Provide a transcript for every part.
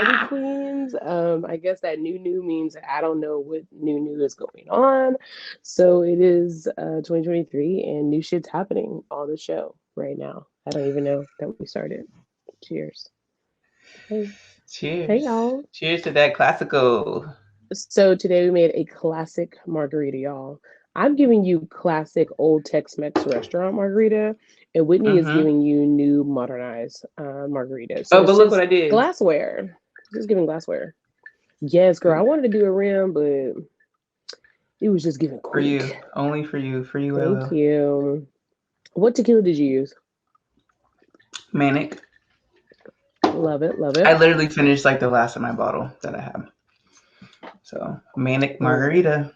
party queens. I guess that new means that I don't know what new is going on. So it is 2023 and new shit's happening on the show right now. I don't even know that we started. Cheers. Hey, hey Cheers. y'all. Cheers to that classical. So today we made a classic margarita, y'all. I'm giving you classic old Tex-Mex restaurant margarita, and Whitney is Mm-hmm. giving you new modernized margarita. So Oh, it's but look what just I did glassware. Just giving glassware. Yes, girl. I wanted to do a rim, but it was just giving for you. quick. Only for you, Thank LL. you. What tequila did you use? Manic. Love it, love I it. literally finished like the last of my bottle that I have. So Manic Mm. margarita.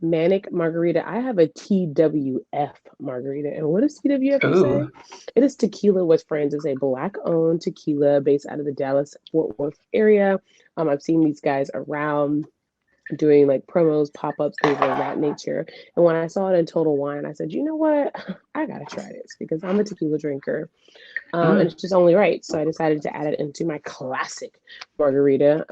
Manic margarita. I have a TWF margarita. And what does TWF say? Ooh. It is Tequila with Friends. It's a black owned tequila based out of the Dallas Fort Worth area. I've seen these guys around doing like promos, pop ups, things of that nature. And when I saw it in Total Wine, I said, you know what? I gotta try this because I'm a tequila drinker. And Mm, it's just only right. So I decided to add it into my classic margarita.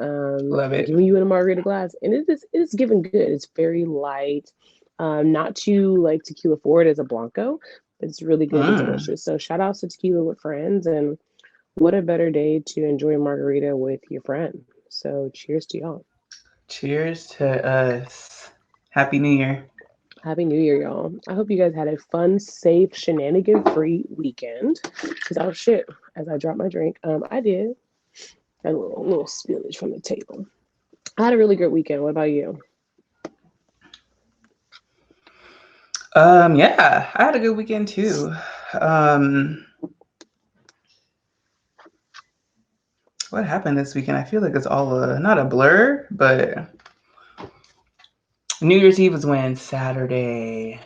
love it. Giving you in a margarita glass, and it is given good. It's very light, not too like tequila forward as a blanco, but it's really good and Mm. delicious. So shout outs to tequila with friends, and what a better day to enjoy a margarita with your friend. So cheers to y'all. Cheers to us. Happy New Year. Happy New Year, y'all. I hope you guys had a fun, safe, shenanigan free weekend. Because oh shit, as I dropped my drink, I did. A little spillage from the table. I had a really good weekend. What about you? Yeah, I had a good weekend too. Um, what happened this weekend? I feel like it's all not a blur, but New Year's Eve was when Saturday,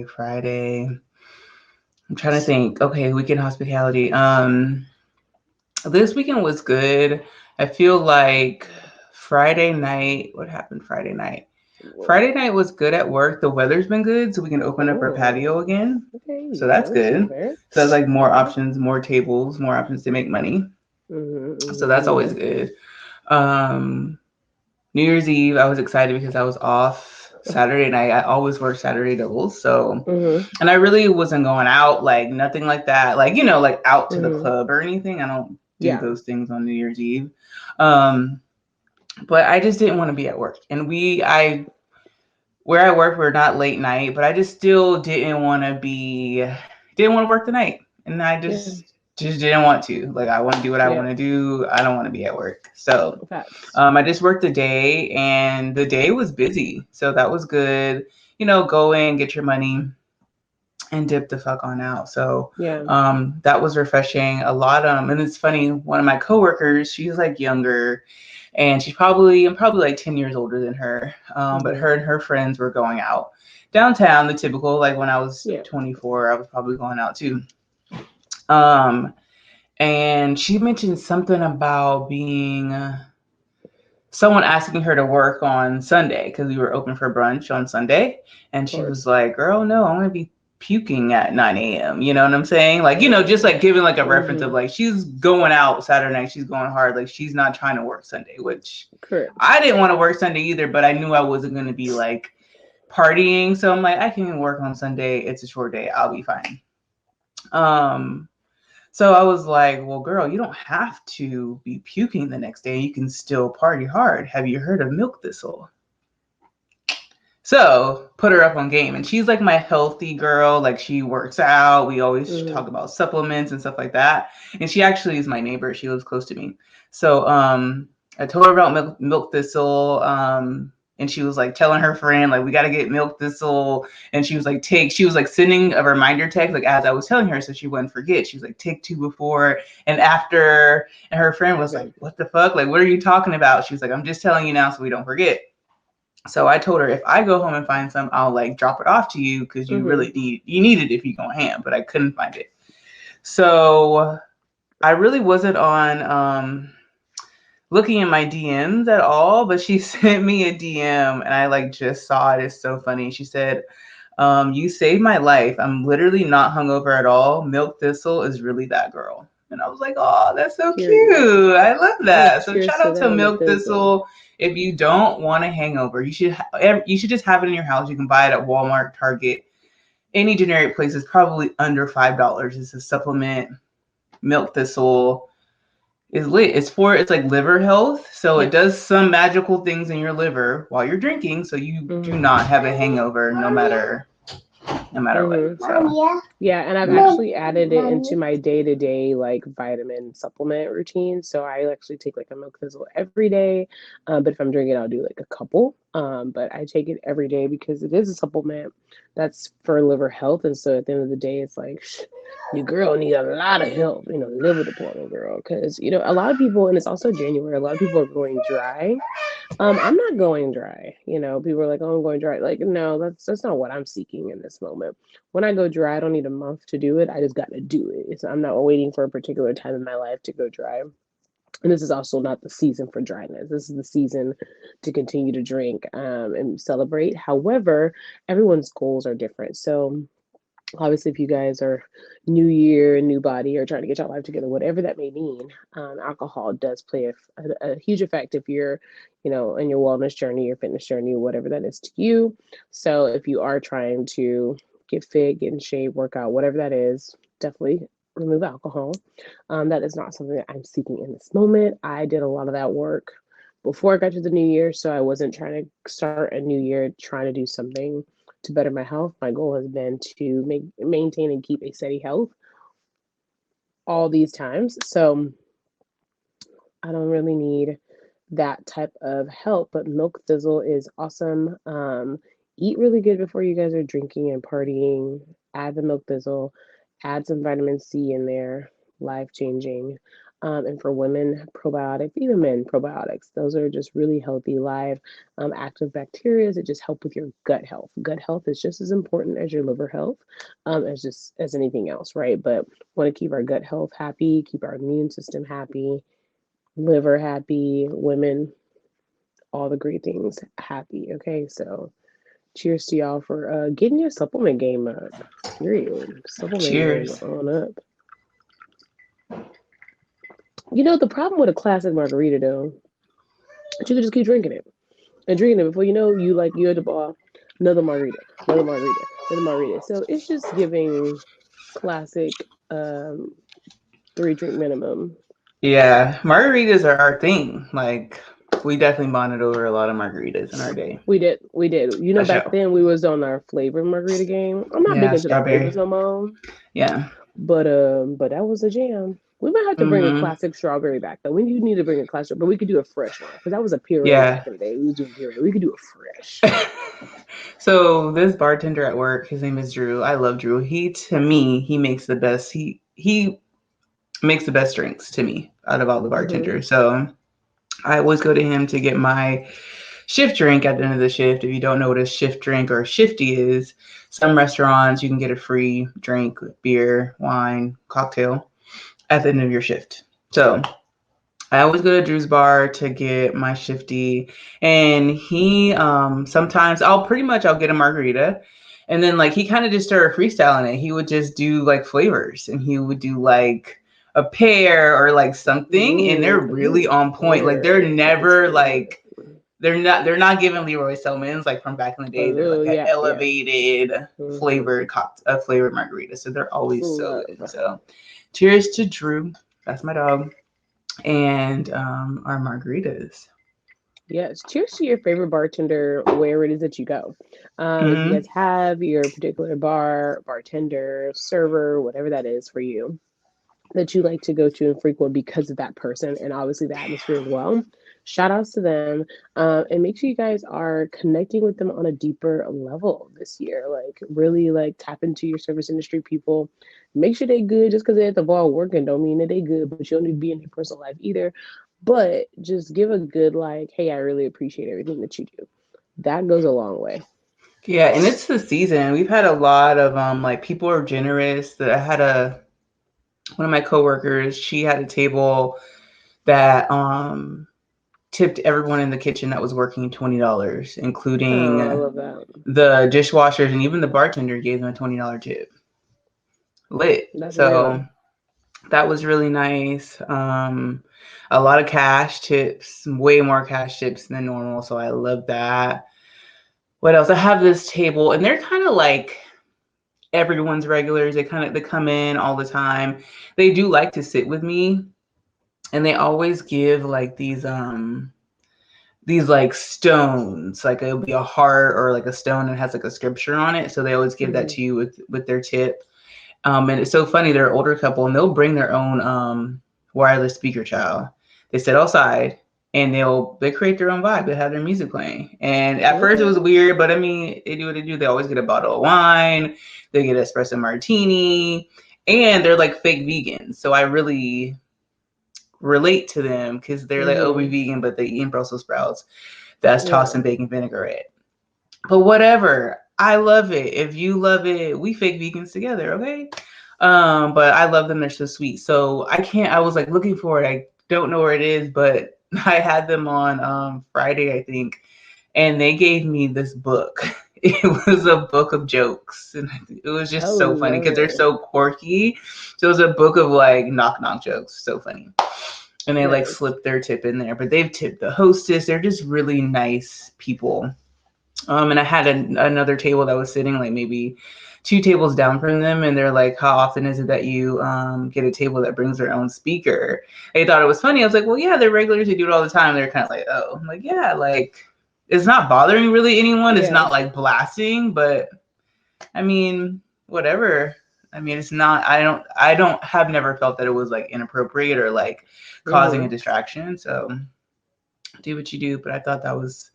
Friday. I'm trying to think. Okay, weekend hospitality. This weekend was good. I feel like Friday night. What happened Friday night? Friday night was good at work. The weather's been good, so we can open up our patio Oh, again. okay. So that's Yes, good. okay. So that's like more Okay. options, more tables, more options to make money. So that's always Mm-hmm. good. Um, New Year's Eve, I was excited because I was off Saturday night. I always work Saturday doubles. So, Mm-hmm. and I really wasn't going out, like nothing like that. Like, like out to the Mm-hmm. club or anything. I don't do Yeah. those things on New Year's Eve. Um, but I just didn't want to be at work. And where I work, we're not late night, but I just still didn't want to work the night. And I Yeah. just didn't want to. Like, I want to do what I Yeah. want to do. I don't want to be at work. So, Facts. I just worked the day, and the day was busy, so that was good. Go in, get your money, and dip the fuck on out. So Yeah. that was refreshing. A lot. And it's funny. One of my coworkers, she's like younger, and I'm probably like 10 years older than her. But Mm-hmm. her and her friends were going out downtown. The typical, like when I was Yeah. 24, I was probably going out too. Um, and she mentioned something about being someone asking her to work on Sunday because we were open for brunch on Sunday. And Of she was course. like, girl, no, I'm going to be puking at 9 a.m. You know what I'm saying? Like, just Oh. like giving like a reference of Mm-hmm. like, she's going out Saturday night, she's going hard. Like, she's not trying to work Sunday, which Correct. I didn't want to work Sunday either, but I knew I wasn't going to be like partying. So I'm like, I can work on Sunday. It's a short day. I'll be fine. Um, so I was like, well, girl, you don't have to be puking the next day. You can still party hard. Have you heard of milk thistle? So put her up on game. And she's like my healthy girl. Like she works out. We always Mm-hmm. talk about supplements and stuff like that. And she actually is my neighbor. She lives close to me. So I told her about milk thistle. And she was like telling her friend, like, we got to get milk thistle. And she was like sending a reminder text, like as I was telling her, so she wouldn't forget. She was like, take two before and after. And her friend was like, Okay. what the fuck? Like, what are you talking about? She was like, I'm just telling you now so we don't forget. So I told her if I go home and find some, I'll like drop it off to you because Mm-hmm. you need it if you go ham, but I couldn't find it. So I really wasn't on looking in my DMs at all, but she sent me a DM and I like just saw it. It's so funny. She said, you saved my life. I'm literally not hungover at all. Milk Thistle is really that girl. And I was like, oh, that's so Period. cute. I love Yeah, that. So cheers shout to out to that milk Milk thistle. Thistle. If you don't want a hangover, you should just have it in your house. You can buy it at Walmart, Target, any generic place. Is probably under $5. It's a supplement. Milk Thistle is lit. It's like liver health. So it Yep. does some magical things in your liver while you're drinking. So you do Mm-hmm. not have a hangover no matter what. Mm-hmm. So Yeah, and I've actually added it into my day-to-day like vitamin supplement routine. So I actually take like a milk thistle every day. But if I'm drinking, I'll do like a couple. But I take it every day because it is a supplement that's for liver health. And so at the end of the day, it's like your girl need a lot of help, liver department girl. Because a lot of people, and it's also January, a lot of people are going dry. I'm not going dry. People are like, "Oh, I'm going dry." Like, no, that's not what I'm seeking in this moment. When I go dry, I don't need a month to do it. I just got to do it. I'm not waiting for a particular time in my life to go dry. And this is also not the season for dryness. This is the season to continue to drink and celebrate. However, everyone's goals are different. So obviously if you guys are new year new body or trying to get your life together, whatever that may mean, alcohol does play a huge effect if you're in your wellness journey, your fitness journey, whatever that is to you. So if you are trying to get fit, get in shape, work out, whatever that is, definitely remove alcohol. That is not something that I'm seeking in this moment. I did a lot of that work before I got to the new year, so I wasn't trying to start a new year trying to do something to better my health. My goal has been to maintain and keep a steady health all these times. So I don't really need that type of help. But Milk Thistle is awesome. Eat really good before you guys are drinking and partying. Add the Milk Thistle. Add some vitamin C in there. Life changing. And for women, probiotics, even men, probiotics. Those are just really healthy, live, active bacteria that just help with your gut health. Gut health is just as important as your liver health, as anything else, right? But want to keep our gut health happy, keep our immune system happy, liver happy, women, all the great things happy. Okay, so cheers to y'all for getting your supplement game up. Period. Supplement game cheers. on up. The problem with a classic margarita though, is you can just keep drinking it and drinking it before you're at the bar, another margarita, another margarita, another margarita. So it's just giving classic 3 drink minimum. Yeah, margaritas are our thing. Like we definitely bonded over a lot of margaritas in our day. We did. For Back sure. then we was on our flavored margarita game. I'm not big Yeah, into the flavors strawberry. no more, Yeah. but that was a jam. We might have to bring a Mm-hmm. classic strawberry back though. We need to bring a classic, but we could do a fresh one because that was a puree Yeah. back in the day. We was doing puree. We could do a fresh. So this bartender at work, his name is Drew. I love Drew. To me, he makes the best. He makes the best drinks to me out of all the Hmm. bartenders. So I always go to him to get my shift drink at the end of the shift. If you don't know what a shift drink or a shifty is, some restaurants you can get a free drink, beer, wine, cocktail at the end of your shift. So I always go to Drew's bar to get my shifty, and he sometimes I'll get a margarita, and then like he kind of just started freestyling it. He would just do like flavors, and he would do like a pear or like something, and they're really Ooh, on point. Like they're pear sounds never good. like they're not giving Leroy Selmans like from back in the day. They're Oh like an yeah, yeah. elevated Hmm. flavored margarita. So they're always so good. Love. So cheers to Drew. That's my dog. And our margaritas. Yes. Cheers to your favorite bartender where it is that you go. If you Mm-hmm. guys have your particular bar, bartender, server, whatever that is for you, that you like to go to and frequent because of that person and obviously the atmosphere as well. Shout outs to them. And make sure you guys are connecting with them on a deeper level this year. Like really like tap into your service industry people. Make sure they good just because they're at the bar working don't mean that they good, but you don't need to be in their personal life either. But just give a good like, hey, I really appreciate everything that you do. That goes a long way. Yeah, and it's the season. We've had a lot of like people are generous. That I had a one of my coworkers. She had a table that tipped everyone in the kitchen that was working $20, including Oh, I love that. the dishwashers, and even the bartender gave them a $20 tip. Lit. That's So real. That was really nice. A lot of cash tips, way more cash tips than normal. So I love that. What else? I have this table, and they're kind of like everyone's regulars. They come in all the time. They do like to sit with me, and they always give like these like stones, like it'll be a heart or like a stone and has like a scripture on it. So they always give that to you with their tip. And it's so funny, they're an older couple and they'll bring their own wireless speaker, child. They sit outside and they create their own vibe. They have their music playing. And at first it was weird, but I mean, they do what they do. They always get a bottle of wine, they get espresso martini, and they're like fake vegans. So I really relate to them because they're like, oh, we vegan, but they eat Brussels sprouts that's tossed in bacon vinaigrette. But whatever, I love it. If you love it, we fake vegans together, okay? But I love them. They're so sweet. So I was like looking for it. I don't know where it is, but I had them on Friday, I think, and they gave me this book. It was a book of jokes, and it was just so funny because they're so quirky. So it was a book of like knock knock jokes. So funny. And they like slip their tip in there, but they've tipped the hostess. They're just really nice people. And I had another table that was sitting like maybe 2 tables down from them, and they're like, how often is it that you get a table that brings their own speaker? They thought it was funny. I was like, well, yeah, they're regulars, they do it all the time. They're kind of like, oh. I'm like, yeah, like it's not bothering really anyone. It's not like blasting, but I mean, whatever. I mean, it's not, I don't have never felt that it was like inappropriate or like causing a distraction. So do what you do. But I thought that was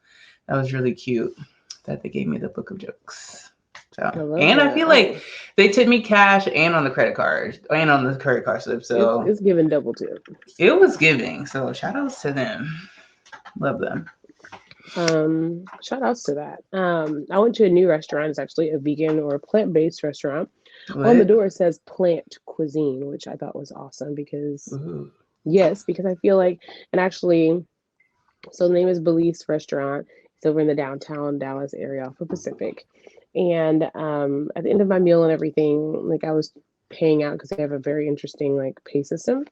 really cute that they gave me the book of jokes. So, and I feel like they tipped me cash and on the credit card and on the credit card slip. So it's giving double tip. It was giving. So shout outs to them. Love them. Shout outs to that. I went to a new restaurant. It's actually a vegan or plant-based restaurant. What? On the door it says plant cuisine, which I thought was awesome because because I feel like, and actually, so the name is Belize Restaurant. It's over in the downtown Dallas area off of Pacific. And at the end of my meal and everything, like I was paying out because they have a very interesting like pay system.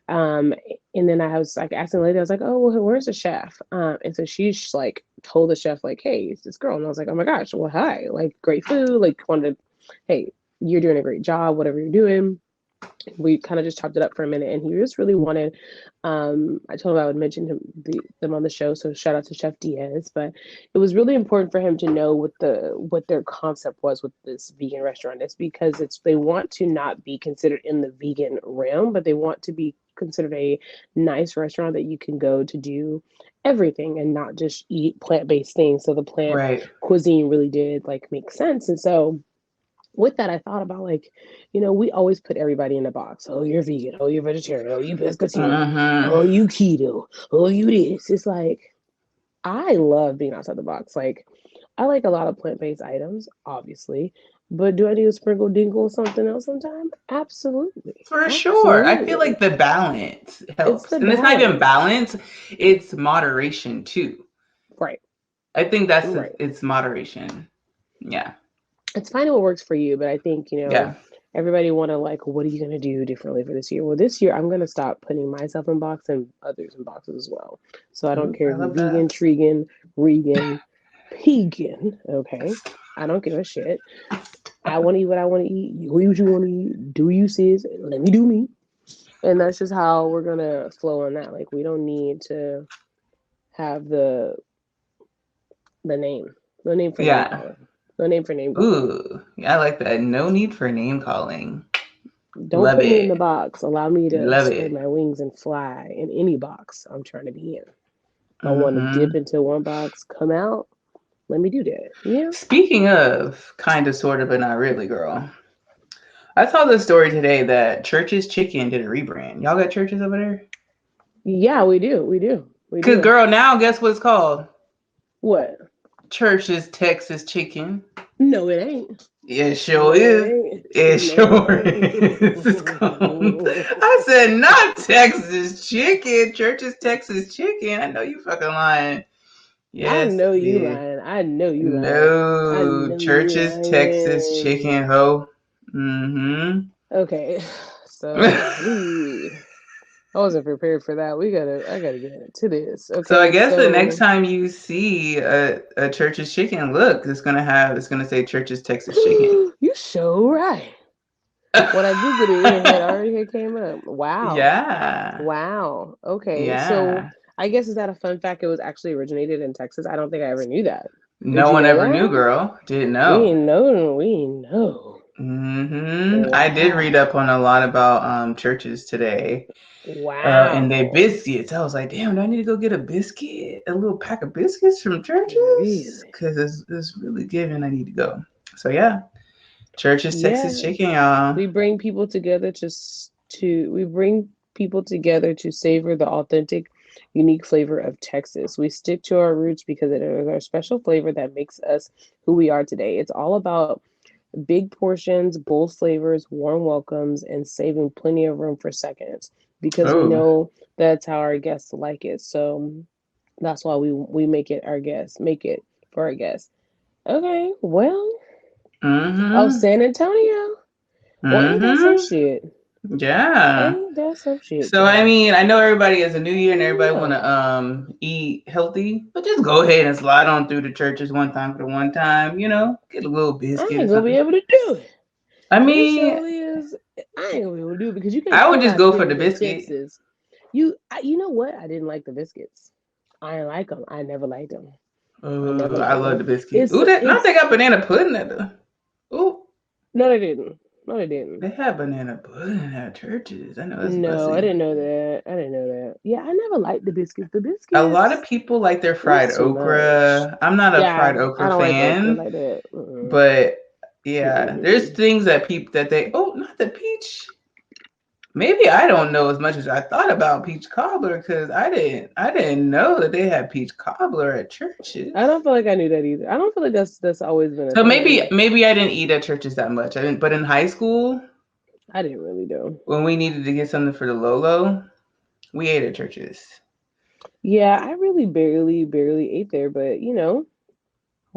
And then I was like asking the lady, I was like, oh, well, where's the chef? And so she's like told the chef, like, hey, it's this girl. And I was like, oh my gosh, well, hi, like great food, like wanted, hey, you're doing a great job, whatever you're doing. We kind of just chopped it up for a minute, and he just really wanted, I told him I would mention them on the show, so shout out to Chef Diaz, but it was really important for him to know what their concept was with this vegan restaurant. It's because they want to not be considered in the vegan realm, but they want to be considered a nice restaurant that you can go to do everything and not just eat plant-based things. So the plant cuisine really did like make sense. And so with that, I thought about like, we always put everybody in a box. Oh, you're vegan. Oh, you're vegetarian. Oh, you pescatarian. Oh, you keto. Oh, you this. It's like, I love being outside the box. Like, I like a lot of plant-based items, obviously. But do I need to sprinkle dingle something else sometime? Absolutely. For sure. I feel like the balance helps. And it's not even balance, it's moderation too. Right. I think that's it's moderation. Yeah. It's finding what works for you, but I think, everybody want to like, what are you going to do differently for this year? Well, this year I'm going to stop putting myself in boxes and others in boxes as well. So I don't care if you're vegan, tregan, regan, pagan. Okay. I don't give a shit. I want to eat what I want to eat. You eat what you want to eat. Do you, sis? Let me do me. And that's just how we're going to flow on that. Like, we don't need to have the name. No name for name calling. No name for name calling. Ooh, yeah, I like that. No need for name calling. Don't put me in the box. Allow me to spread my wings and fly in any box I'm trying to be in. I want to dip into one box, come out. Let me do that. Yeah. Speaking of kind of, sort of, but not really, girl. I saw this story today that Church's Chicken did a rebrand. Y'all got Church's over there? Yeah, we do. We do. Because, girl, now guess what it's called? What? Church's Texas Chicken. No, it ain't. It sure is. It sure is. I said not Texas Chicken. Church's Texas Chicken. I know you fucking lying. Yes, I know you lying. I know you lying. No, Church's Texas Chicken, ho. Okay, So I wasn't prepared for that. I gotta get into this. So I Okay, guess the next so time you see a Church's Chicken, look, it's gonna say Church's Texas Chicken. you so right. When I googled it already had came up. Wow, Yeah. wow. Okay, so Yeah. I guess is that a fun fact? It was actually originated in Texas. I don't think I ever knew that. Did No you one know ever knew, that? girl. Didn't We know. know. We know. I did read Wow. up on a lot about churches today. And they Wow. biscuits. I was like, damn, do I need to go get a little pack of biscuits from churches? Really? Because it's really giving. I need to go. So yeah, Church's Texas Yeah. Chicken, y'all. We bring people together we bring people together to savor the authentic, unique flavor of Texas. We stick to our roots because it is our special flavor that makes us who we are today. It's all about big portions, bold flavors, warm welcomes, and saving plenty of room for seconds because we Oh. know that's how our guests like it. So that's why we make it for our guests. Okay, well, oh, Mm-hmm. San Antonio. Well, ain't that some Mm-hmm. shit? Yeah. Ain't that some shit, So I child? mean, I know everybody has a new year and everybody wanna Yeah. eat healthy, but just go ahead and slide on through the churches one time for the one time, get a little I biscuit or ain't gonna be something. able to do it. I It mean, surely is. I ain't gonna be able to do it because you can't I would come just out go for here the to biscuit. Texas. You know what? I didn't like the biscuits. I didn't like them. I never liked them. I never I liked love them. the biscuit. It's Ooh, that now they it's got banana pudding at the. Ooh, no, they didn't. No, they didn't. they have banana pudding at churches. I know that's No, I busting. didn't know that. I didn't know that. Yeah, I never liked the biscuits. The A lot of biscuits people like their fried was too much. okra. I'm not a Yeah, fried I okra don't like okra fan, like that. Mm-mm. but yeah, there's Mm-mm. things that people that they. Oh, not the peach. Maybe I don't know as much as I thought about peach cobbler because I didn't know that they had peach cobbler at churches. I don't feel like I knew that either. I don't feel like that's always been a So maybe thing. maybe I didn't eat at churches that much. I didn't, but in high school I didn't really do. when we needed to get something for the Lolo, we ate at churches. Yeah, I really barely ate there, but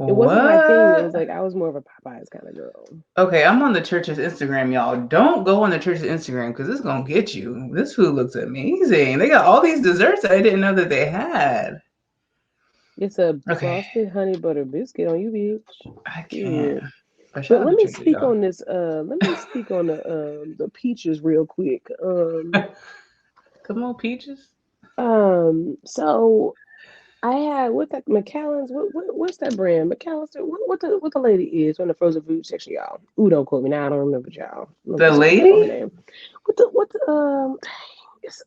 it wasn't my thing. It was What? like I was more of a Popeyes kind of girl. Okay, I'm on the church's Instagram, y'all. Don't go on the church's Instagram because it's gonna get you. This food looks amazing. They got all these desserts I didn't know that they had. It's a Okay, frosted honey butter biscuit on you, bitch. I can't. Period. But But shout out let to me churches, speak y'all. on this. Let me speak on the peaches real quick. Come on, peaches. So I had what's that McAllen's? What's that brand? McAllister? What the lady is on the frozen food section, y'all? Ooh, don't quote me now. I don't remember, y'all. I'm The just gonna quote her lady? name. What the it's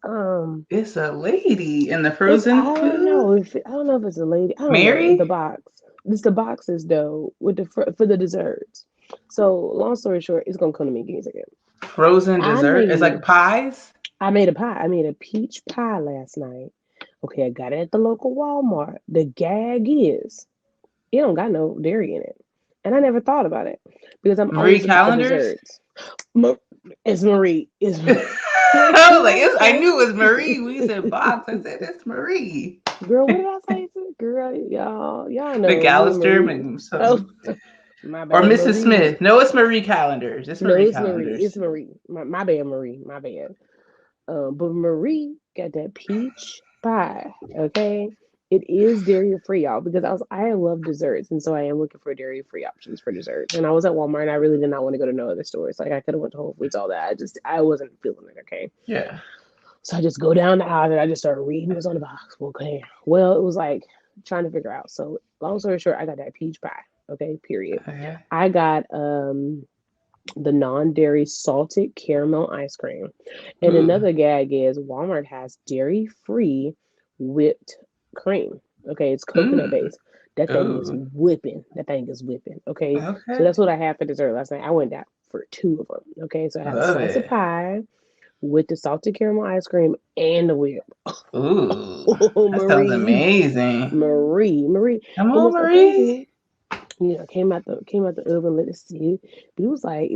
It's a lady in the it's frozen food. I don't know if it's a lady. I don't know the Mary? box. It's the boxes though with for the desserts. So long story short, it's gonna come to me. Give me a second. Frozen I dessert. It's made like pies. I made a pie. I made a peach pie last night. Okay, I got it at the local Walmart. The gag is it don't got no dairy in it. And I never thought about it because I'm Marie always looking for Callender's. desserts. It's Marie. It's I was like, what I I knew it was Marie. We say? said box. I said it's Marie. Girl, what did I say? Girl, y'all know me and McAllister, Marie. Oh, something. my Or bad, Mrs. Marie. Smith. No, it's Marie Callender's. It's No, Marie it's Marie. It's Callender's. Marie. My bad, Marie. My bad. But Marie got that peach pie. Okay, it is dairy free, y'all, because I love desserts, and so I am looking for dairy free options for desserts. And I was at Walmart, and I really did not want to go to no other stores. Like I could have went to Whole Foods, all that. I wasn't feeling it. Okay, Yeah. so I just go down the aisle and I just started reading what's on the box. Okay, well, it was like trying to figure out. So long story short, I got that peach pie. Okay, period. Okay. I got the non-dairy salted caramel ice cream. And Ooh. another gag is Walmart has dairy-free whipped cream. Okay, it's coconut Mm. based. That thing is Ooh. whipping. That thing is whipping. Okay, so Okay. that's what I had for dessert last night. I went out for two of them. Okay, so I had a Love slice of it. pie with the salted caramel ice cream and the whip. Ooh. Oh, That sounds Marie, amazing. Marie, Come and on, it's so crazy. Marie. Came out the oven, let it sit. But it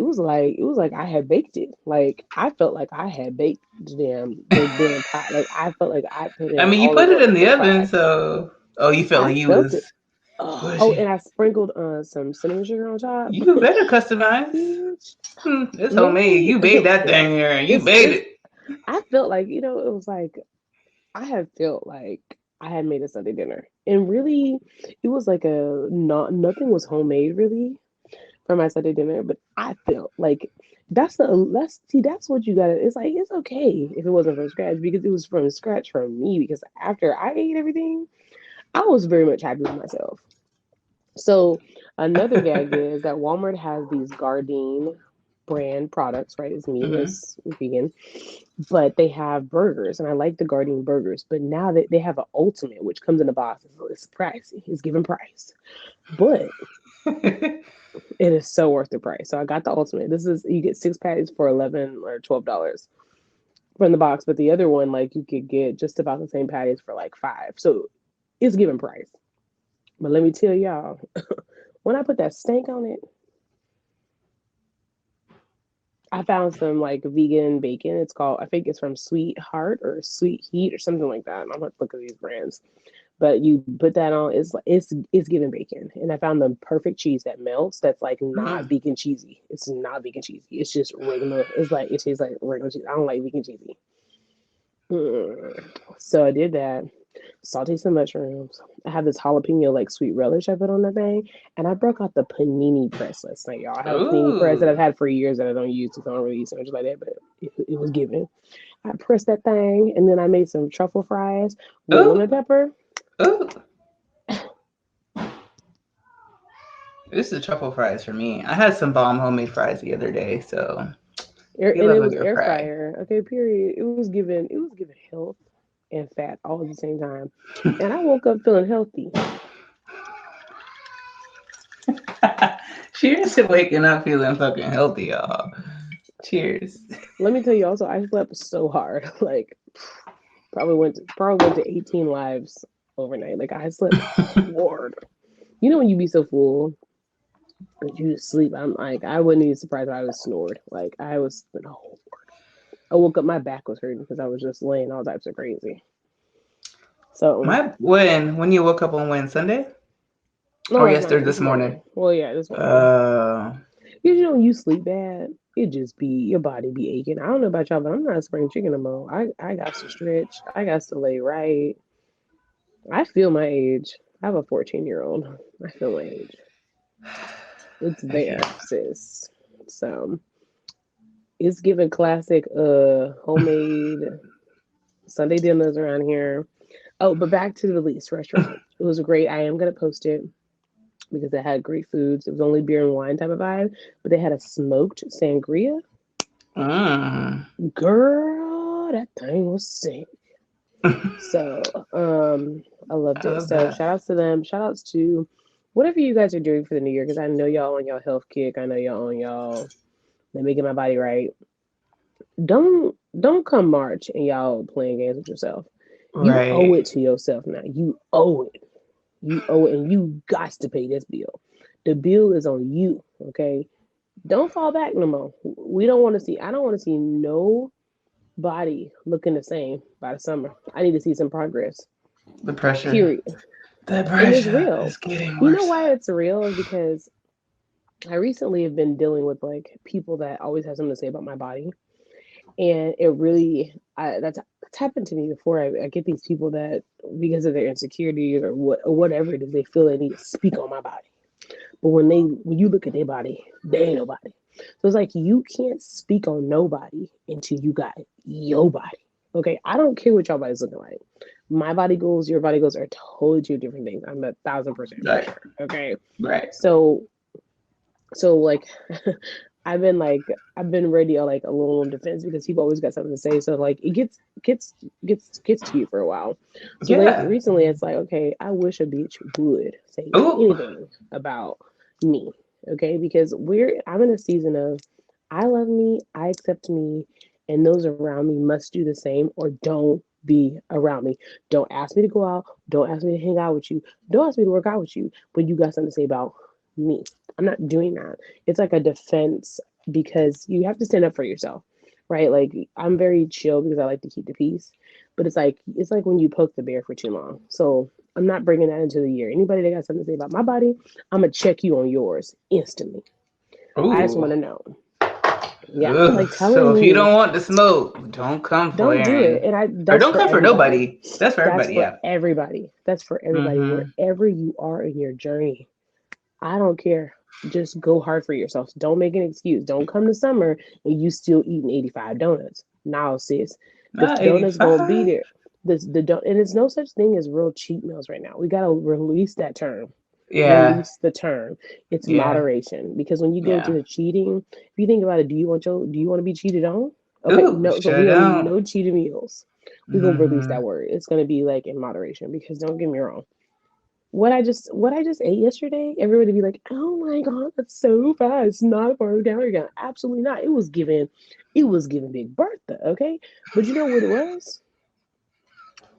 was like I had baked it. Like I felt like I had baked the damn pie. Like I felt like I put I in mean, you all the put it work in for the the oven, pie. so you felt I like you felt it. was. Oh, and Bushy. I sprinkled some cinnamon sugar on top. You better customize. Bitch. It's homemade. Normally, You made that thing here. You made it's. it. I felt like it was like I had felt like I had made a Sunday dinner, and really, it was like a not nothing was homemade really for my Sunday dinner, but I felt like that's what you gotta. It's like it's okay if it wasn't from scratch because it was from scratch from me. Because after I ate everything, I was very much happy with myself. So another gag is that Walmart has these Gardein brand products, right? It's Hmm. meatless, vegan, but they have burgers, and I like the Gardein burgers. But now that they have an ultimate, which comes in a box, it's pricey. It's given price, but it is so worth the price. So I got the ultimate. This is you get 6 patties for $11 or $12 from the box, but the other one like you could get just about the same patties for like 5. So it's given price. But let me tell y'all, when I put that steak on it, I found some like vegan bacon. It's called, I think it's from Sweet Heart or Sweet Heat or something like that. I'm gonna look at these brands. But you put that on, it's giving bacon. And I found the perfect cheese that melts. That's like not Mm. vegan cheesy. It's not vegan cheesy. It's just regular. It's like it tastes like regular cheese. I don't like vegan cheesy. Mm. So I did that. Sauteed some mushrooms. I have this jalapeno like sweet relish I put on that thing, and I broke out the panini press last night, y'all. I have a panini press that I've Ooh. had for years that I don't use because I don't really eat so much like that, but it was given. I pressed that thing, and then I made some truffle fries with Ooh. lemon pepper. Ooh. This is truffle fries for me. I had some bomb homemade fries the other day, so you And it love a was good air fry. fryer. Okay, period. It was giving health and fat all at the same time, and I woke up feeling healthy. Cheers to waking up feeling fucking healthy, y'all. Cheers. Let me tell you also, I slept so hard, like probably went to 18 lives overnight. Like I slept hard. You know when you be so full that you just sleep. I'm like I wouldn't be surprised if I was snored. Like I was no. I woke up, my back was hurting because I was just laying all types of crazy. So My when you woke up on when Sunday no, or last night, yesterday this this morning? morning. Well, yeah, this morning. Uh, Because you know when you sleep bad, it just be your body be aching. I don't know about y'all, but I'm not a spring chicken no more. I got to stretch. I got to lay right. I feel my age. I have a 14-year-old. I feel my age. It's I can't. there, sis. So it's giving classic homemade Sunday dinners around here. Oh, but back to the Release restaurant. It was great. I am gonna post it because it had great foods. It was only beer and wine type of vibe, but they had a smoked sangria. Mm. Girl, that thing was sick. So, I loved I it. love So, that. shout outs to them. Shout outs to whatever you guys are doing for the new year, because I know y'all on y'all health kick. I know y'all on y'all. Let me get my body right. Don't come March and y'all playing games with yourself. You owe Right. it to yourself now. You owe it. You owe it, and you got to pay this bill. The bill is on you. Okay. Don't fall back no more. We don't want to see. I don't want to see no body looking the same by the summer. I need to see some progress. The pressure. Period. The And it's pressure real. is getting You know worse. why it's real is because I recently have been dealing with like people that always have something to say about my body, and it really that's happened to me before. I get these people that because of their insecurities or whatever it is, they feel they need to speak on my body. But when you look at their body, they ain't nobody. So it's like you can't speak on nobody until you got your body. Okay, I don't care what y'all body's looking like. My body goals, your body goals are totally two different things. I'm 1,000% for Right. sure. Okay, Right. so like I've been ready like a little on defense because people always got something to say. So like it gets to you for a while. So late Yeah. recently it's like, okay, I wish a bitch would say Ooh. anything about me. Okay, because I'm in a season of I love me, I accept me, and those around me must do the same or don't be around me. Don't ask me to go out, don't ask me to hang out with you, don't ask me to work out with you when you got something to say about me. I'm not doing that. It's like a defense because you have to stand up for yourself, right? Like I'm very chill because I like to keep the peace. But it's like when you poke the bear for too long. So I'm not bringing that into the year. Anybody that got something to say about my body, I'm gonna check you on yours instantly. I just Ooh. want to know. Yeah, Ugh. like So telling if you you, don't want to smoke, don't come for don't do it. Aaron. And I Or that's don't for come for everybody. nobody. That's for That's everybody, for yeah. everybody. That's for everybody. Mm-hmm. Wherever you are in your journey, I don't care. Just go hard for yourself. Don't make an excuse. Don't come to summer and you still eating 85 donuts. Now, sis, the Not donuts gonna be 85. there. And it's no such thing as real cheat meals right now. We gotta release that term. Yeah. Release the term. It's Yeah. moderation. Because when you go to Yeah. the cheating, if you think about it, do you want to be cheated on? Okay, Ooh, no. So sure we're gonna be don't. no cheated meals. We're gonna release Mm-hmm. that word. It's gonna be like in moderation. Because don't get me wrong, what I just ate yesterday, everybody be like, "Oh my god, that's so fast! It's not a part of the calorie count." Absolutely not. It was given Big Bertha, okay? But you know what it was?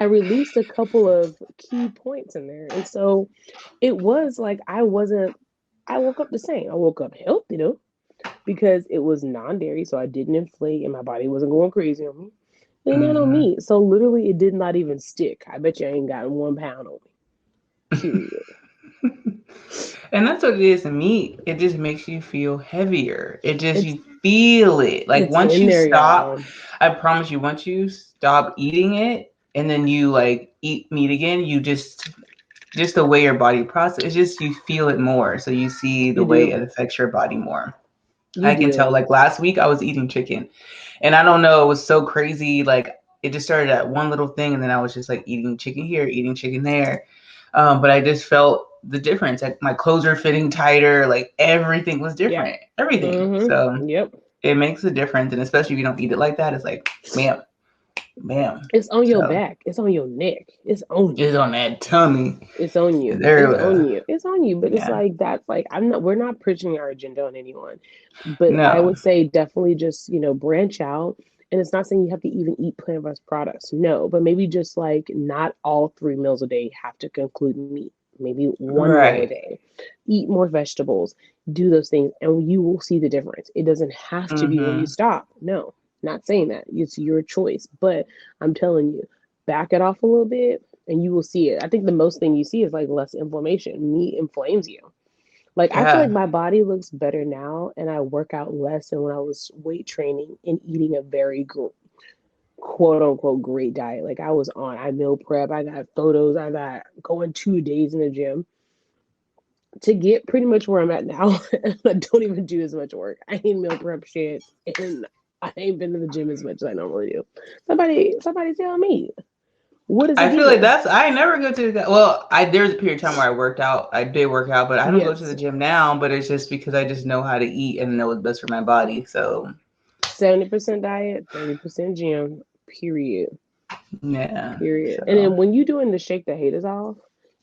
I released a couple of key points in there, and so it was like I wasn't. I woke up the same. I woke up healthy though because it was non-dairy, so I didn't inflate, and my body wasn't going crazy on me. And then on Mm-hmm. me, so literally it did not even stick. I bet you I ain't gotten 1 pound on me. Period. And that's what it is to me. It just makes you feel heavier. It just, It's you feel it. Like it's once in you there, stop, y'all. I promise you, once you stop eating it and then you like eat meat again, you just the way your body processes, it's just you feel it more. So you see the You way do. it affects your body more. You I can tell. do. Like last week, I was eating chicken, and I don't know, it was so crazy. Like it just started at one little thing, and then I was just like eating chicken here, eating chicken there. But I just felt the difference. Like my clothes are fitting tighter. Like everything was Yeah. different. Everything. So Yep. it makes a difference, and especially if you don't eat it like that, it's like, bam, bam. It's on your So back. It's on your neck. It's on you. it's on that tummy. It's on you. It's It's on everywhere. you. It's on you. But it's Yeah. like that's like I'm not. We're not pushing our agenda on anyone. But I No. would say definitely just branch out. And it's not saying you have to even eat plant-based products. No, but maybe just like not all 3 meals a day have to conclude meat. Maybe 1 meal a Right. day. Eat more vegetables. Do those things, and you will see the difference. It doesn't have to be when you Mm-hmm. stop. No, not saying that. It's your choice. But I'm telling you, back it off a little bit and you will see it. I think the most thing you see is like less inflammation. Meat inflames you. Like I feel like Yeah. my body looks better now and I work out less than when I was weight training and eating a very quote unquote great diet. Like I meal prep, I got photos, I got going 2 days in the gym to get pretty much where I'm at now. I don't even do as much work. I ain't meal prep shit and I ain't been to the gym as much as I normally do. Somebody tell me, what is it I feel like giving? I never go to the, well, I there's a period of time where I worked out. I did work out, but I don't go to the Yes. gym now, but it's just because I just know how to eat and know what's best for my body. So 70% diet, 30% gym, period. yeah. Period. And So then when you doing the shake the haters off,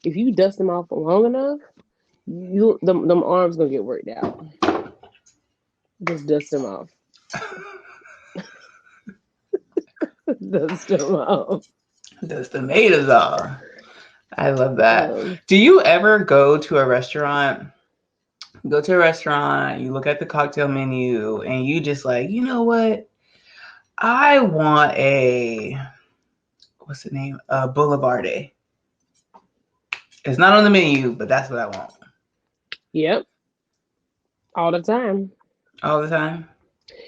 if you dust them off long enough, them arms gonna get worked out. Just dust them off. Dust them off. those tomatoes are. I love that. Um, Do you ever go to a restaurant? Go to a restaurant, you look at the cocktail menu, and you just like, you know what? I want a, what's the name? A Boulevarde. It's not on the menu, but that's what I want yep, all the time. all the time.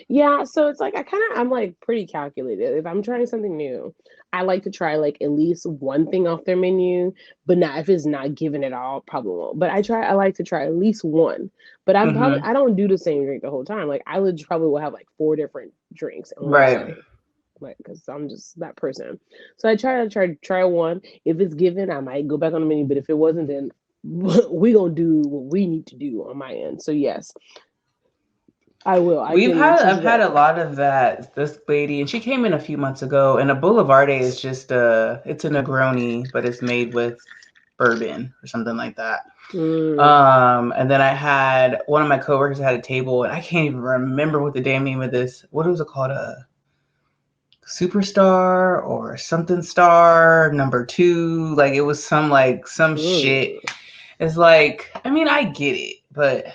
Yeah, so it's like I'm like pretty calculated. If I'm trying something new, I like to try like at least one thing off their menu, but not if it's not given at all, probably won't. But I like to try at least one. But Mm-hmm. I don't do the same drink the whole time. Like I would probably will have like four different drinks in one Right. setting. Like because I'm just that person. So I try one. If it's given, I might go back on the menu. But if it wasn't, then we gonna do what we need to do on my end. So yes, I will. I can teach I've you had that. a lot of that. This lady, and she came in a few months ago, and a Boulevarde is just it's a Negroni, but it's made with bourbon or something like that. Mm. And then I had one of my coworkers had a table, and I can't even remember what the damn name of this. What was it called? A superstar or something star number two? Like it was some shit. Mm. It's like, I mean, I get it, but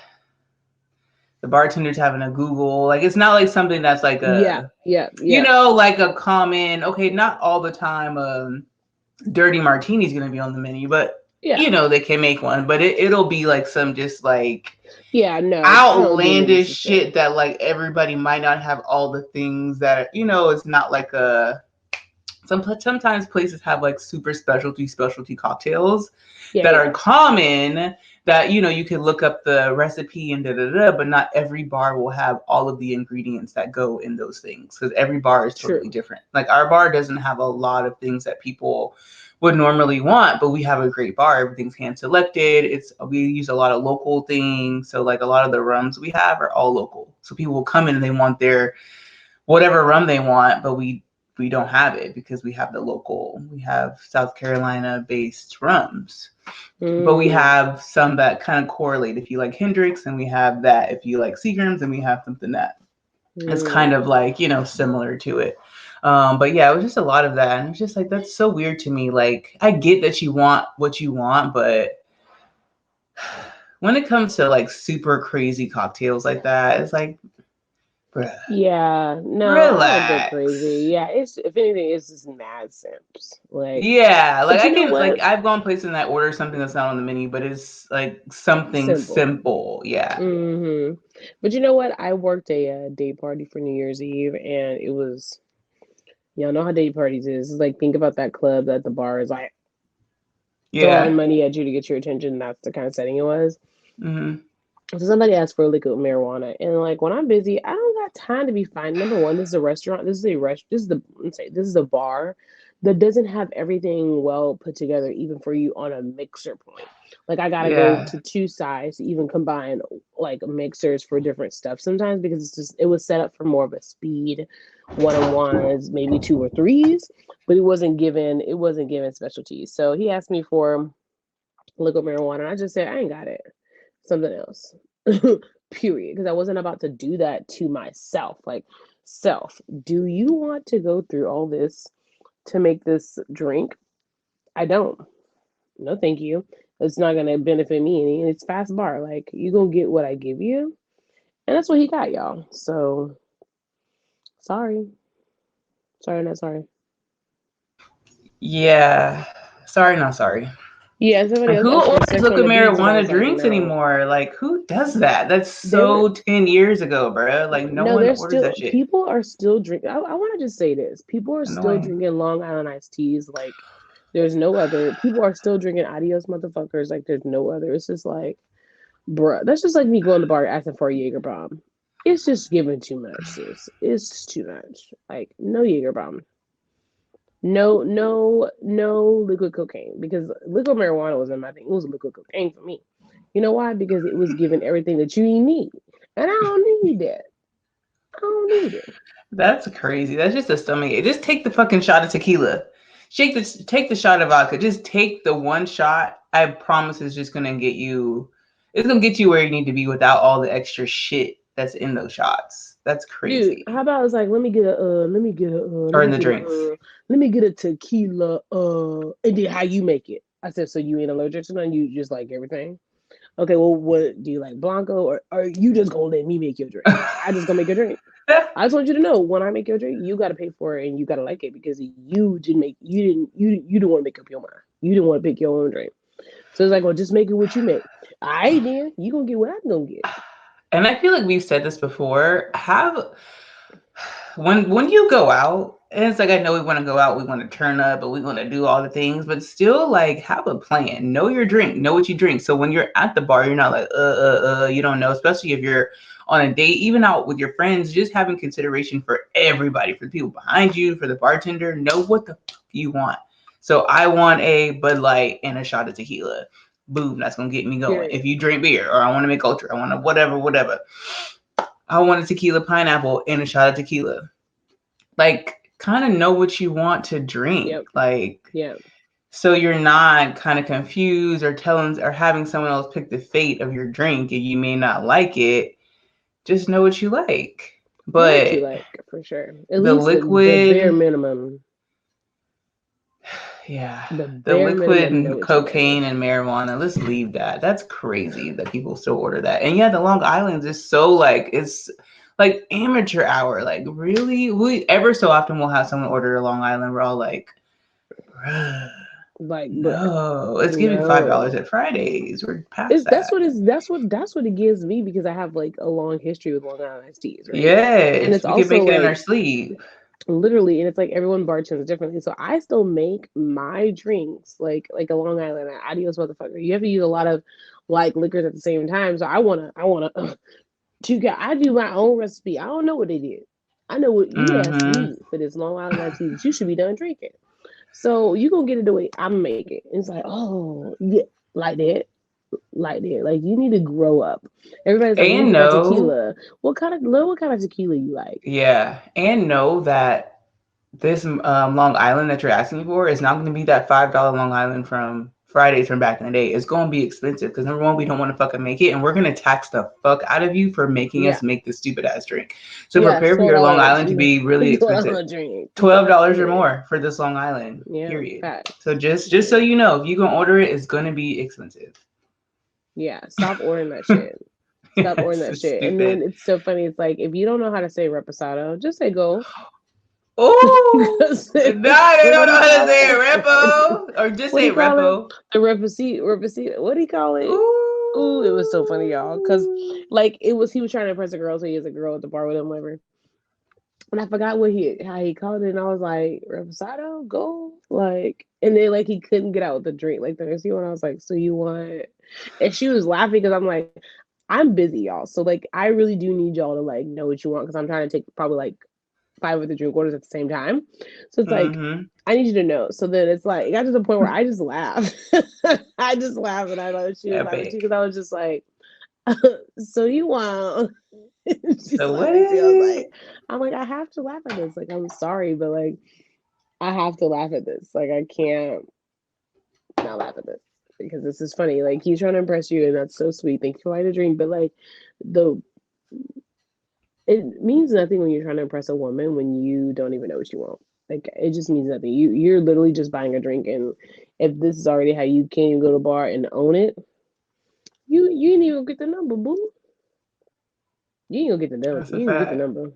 the bartender's having a Google. Like it's not like something that's like Yeah, a, yeah, you yeah, know, like a common. Okay, not all the time. Dirty martini's gonna be on the menu, but yeah, you know they can make one. But it'll be like some just like yeah. No, I don't do mini outlandish shit success. that like everybody might not have all the things that you know. It's not like a sometimes places have like super specialty cocktails Yeah, that are yeah. common that you know you can look up the recipe and da da da, but not every bar will have all of the ingredients that go in those things because every bar is totally True. different. Like our bar doesn't have a lot of things that people would normally want, but we have a great bar. Everything's hand selected. It's we use a lot of local things, so like a lot of the rums we have are all local. So people will come in and they want their whatever rum they want, but we don't have it because we have the local. We have South Carolina based rums, but we Mm, have some that kind of correlate. If you like Hendrix, and we have that. If you like Seagrams, and we have something that is kind mm. of like you know similar to it. But yeah, it was just a lot of that, and it's just like that's so weird to me. Like I get that you want what you want, but when it comes to like super crazy cocktails like that, it's like, bruh, Yeah, no, I don't go crazy. relax. Yeah, it's if anything, it's just mad simps. Like, Yeah, like but you I know can like what? I've gone places and I order something that's not on the menu, but it's like something Simple. simple. Yeah. Hmm. But you know what? I worked a day party for New Year's Eve, and it was y'all know how day parties is. It's like think about that club that the bar is like throwing Yeah. money at you to get your attention. That's the kind of setting it was. Hmm. So somebody asked for liquid marijuana, and like when I'm busy, I don't got time to be finding. Number one, this is a restaurant. This is a rest. This is the let's say this is a bar that doesn't have everything well put together, even for you on a mixer point. Like I gotta go Yeah. to two sides to even combine like mixers for different stuff sometimes because it's just it was set up for more of a speed one on ones, maybe two or threes, but it wasn't given specialties. So he asked me for liquid marijuana, and I just said I ain't got it something else. Period. Because I wasn't about to do that to myself. Like, self, do you want to go through all this to make this drink? I don't. No, thank you. It's not gonna benefit me any. And it's fast bar. Like, you gonna get what I give you, and that's what he got, y'all. So sorry, sorry, not sorry. Yeah. Sorry, not sorry. Yeah, somebody Like else who asked for orders sex on liquid the beach, and I marijuana was like, drinks no. anymore? Like who does that? That's They were so 10 years ago, bro. Like no no, one there's orders still that shit. people are still drinking. I want to just say this: people are still Annoying. drinking Long Island iced teas. Like there's no other. People are still drinking Adios motherfuckers. Like there's no other. It's just like, bruh, that's just like me going to the bar asking for a Jaeger bomb. It's just giving too much, sis. It's just too much. Like no Jaeger bomb. No, no, no liquid cocaine because liquid marijuana wasn't my thing. It was liquid cocaine for me. You know why? Because it was giving everything that you need, and I don't need that. I don't need it. That's crazy. That's just a stomach ache. Just take the fucking shot of tequila. Take the shot of vodka. Just take the one shot. I promise it's just gonna get you it's gonna get you where you need to be without all the extra shit that's in those shots. That's Dude, how crazy. about it's like Or in the drinks. let me get a tequila and then how you make it. I said, so you ain't allergic to none, you just like everything? Okay, well what do you like Blanco or are you just gonna let me make your drink? I just gonna make your drink. I just want you to know when I make your drink, you gotta pay for it and you gotta like it because you didn't want to make up your mind. You didn't want to pick your own drink. So it's like, well, just make it what you make. All right, then you gonna get what I'm gonna get. And I feel like we've said this before. Have when you go out, and it's like I know we want to go out, we want to turn up, but we want to do all the things, but still like have a plan. Know your drink, know what you drink. So when you're at the bar, you're not like you don't know, especially if you're on a date, even out with your friends, just having consideration for everybody, for the people behind you, for the bartender, know what the fuck you want. So I want a Bud Light and a shot of tequila. Boom, that's gonna get me going. If Period. you drink beer or I want to make ultra, I want to whatever. I want a tequila pineapple and a shot of tequila. Like, kind of know what you want to drink. Yep. Like, Yep. so you're not kind of confused or telling or having someone else pick the fate of your drink and you may not like it. Just know what you like. Know what you But like for sure. At the least the bare liquid, minimum. Yeah. The The bare liquid minimum, know and what you're cocaine getting. and marijuana. Let's leave that. That's crazy that people still order that. And yeah, the Long Island's is so like it's like amateur hour. Like really, we ever so often we'll have someone order a Long Island. We're all like, bruh, Like, but no, it's giving $5 no. at Fridays. We're past It's that. that's what it gives me because I have like a long history with Long Island iced teas, right? And Yes, it's we can also make it in our like sleep. literally, and it's like everyone bartends differently. So I still make my drinks like a Long Island adios motherfucker. You have to use a lot of like liquors at the same time. So I wanna I do my own recipe. I don't know what they did. I know what you asked Mm-hmm. me for this Long Island iced tea that you should be done drinking. So you gonna get it the way I'm make it. It's like, oh yeah, like that. Like that. Like you need to grow up. Everybody's like, you need And to try know, tequila. What kind of tequila you like? yeah, and know that this Long Island that you're asking for is not going to be that $5 Long Island from Fridays from back in the day. It's going to be expensive because number one, we don't want to fucking make it, and we're going to tax the fuck out of you for making Yeah. us make this stupid ass drink. So Yeah, prepare for your Long $12. Island to be really expensive. $12 drink. $12 or Yeah. more for this Long Island. Yeah. Period. Facts. So just so you know, if you gonna order it, it's gonna be expensive. Yeah. Stop ordering that shit. Stop ordering Yes, that it's shit. And then stupid. it's so funny. It's like if you don't know how to say reposado, just say gold. Oh, Say, nah, they what don't do know you how to call say it? it. Repo, or just What do say you call it? repo. The reposito. What do you call it? Ooh, it was so funny, y'all. Cause Ooh. like he was trying to impress a girl, so he has a girl at the bar with him, whatever. And I forgot how he called it, and I was like, reposado, gold, like, and then like he couldn't get out with the drink, like the next one. I was like, so you want? And she was laughing because I'm like, I'm busy, y'all. So like, I really do need y'all to like know what you want because I'm trying to take probably like 5 of the drink orders at the same time. So it's like, Mm-hmm. I need you to know. So then it's like, it got to the point where I just laughed. I just laughed, and I know she was laughing too Epic. because I was just like, so you want? She's So laughing too. I was like, what? I'm like, I have to laugh at this. Like, I'm sorry, but like, I have to laugh at this. Like, I can't not laugh at this because this is funny. Like, he's trying to impress you, and that's so sweet. Thank you for lighting a drink, but like, the it means nothing when you're trying to impress a woman when you don't even know what you want. Like, it just means nothing. You're literally just buying a drink, and if this is already how you can't even go to the bar and own it, you ain't even get the number, boo. You ain't gonna get the number. That's a You ain't gonna get the fact. number.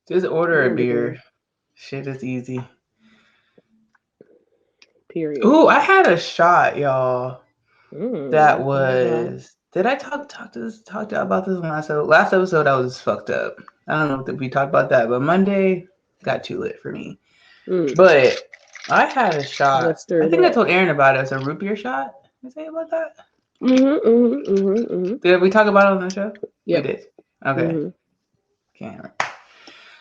Just You order ain't a gonna get the number. beer. Shit is easy. Period. Ooh, I had a shot, y'all. That What kind of shot? was. Did I talk to about this last episode? Last episode, I was fucked up. I don't know if we talked about that, but Monday got too lit for me. Mm. But I had a shot. What I stirred think I up? told Erin about it. It's a root beer shot. Did I say about that? Mm-hmm. Did we talk about it on the show? We Yep. did. Okay. Mm-hmm. Can't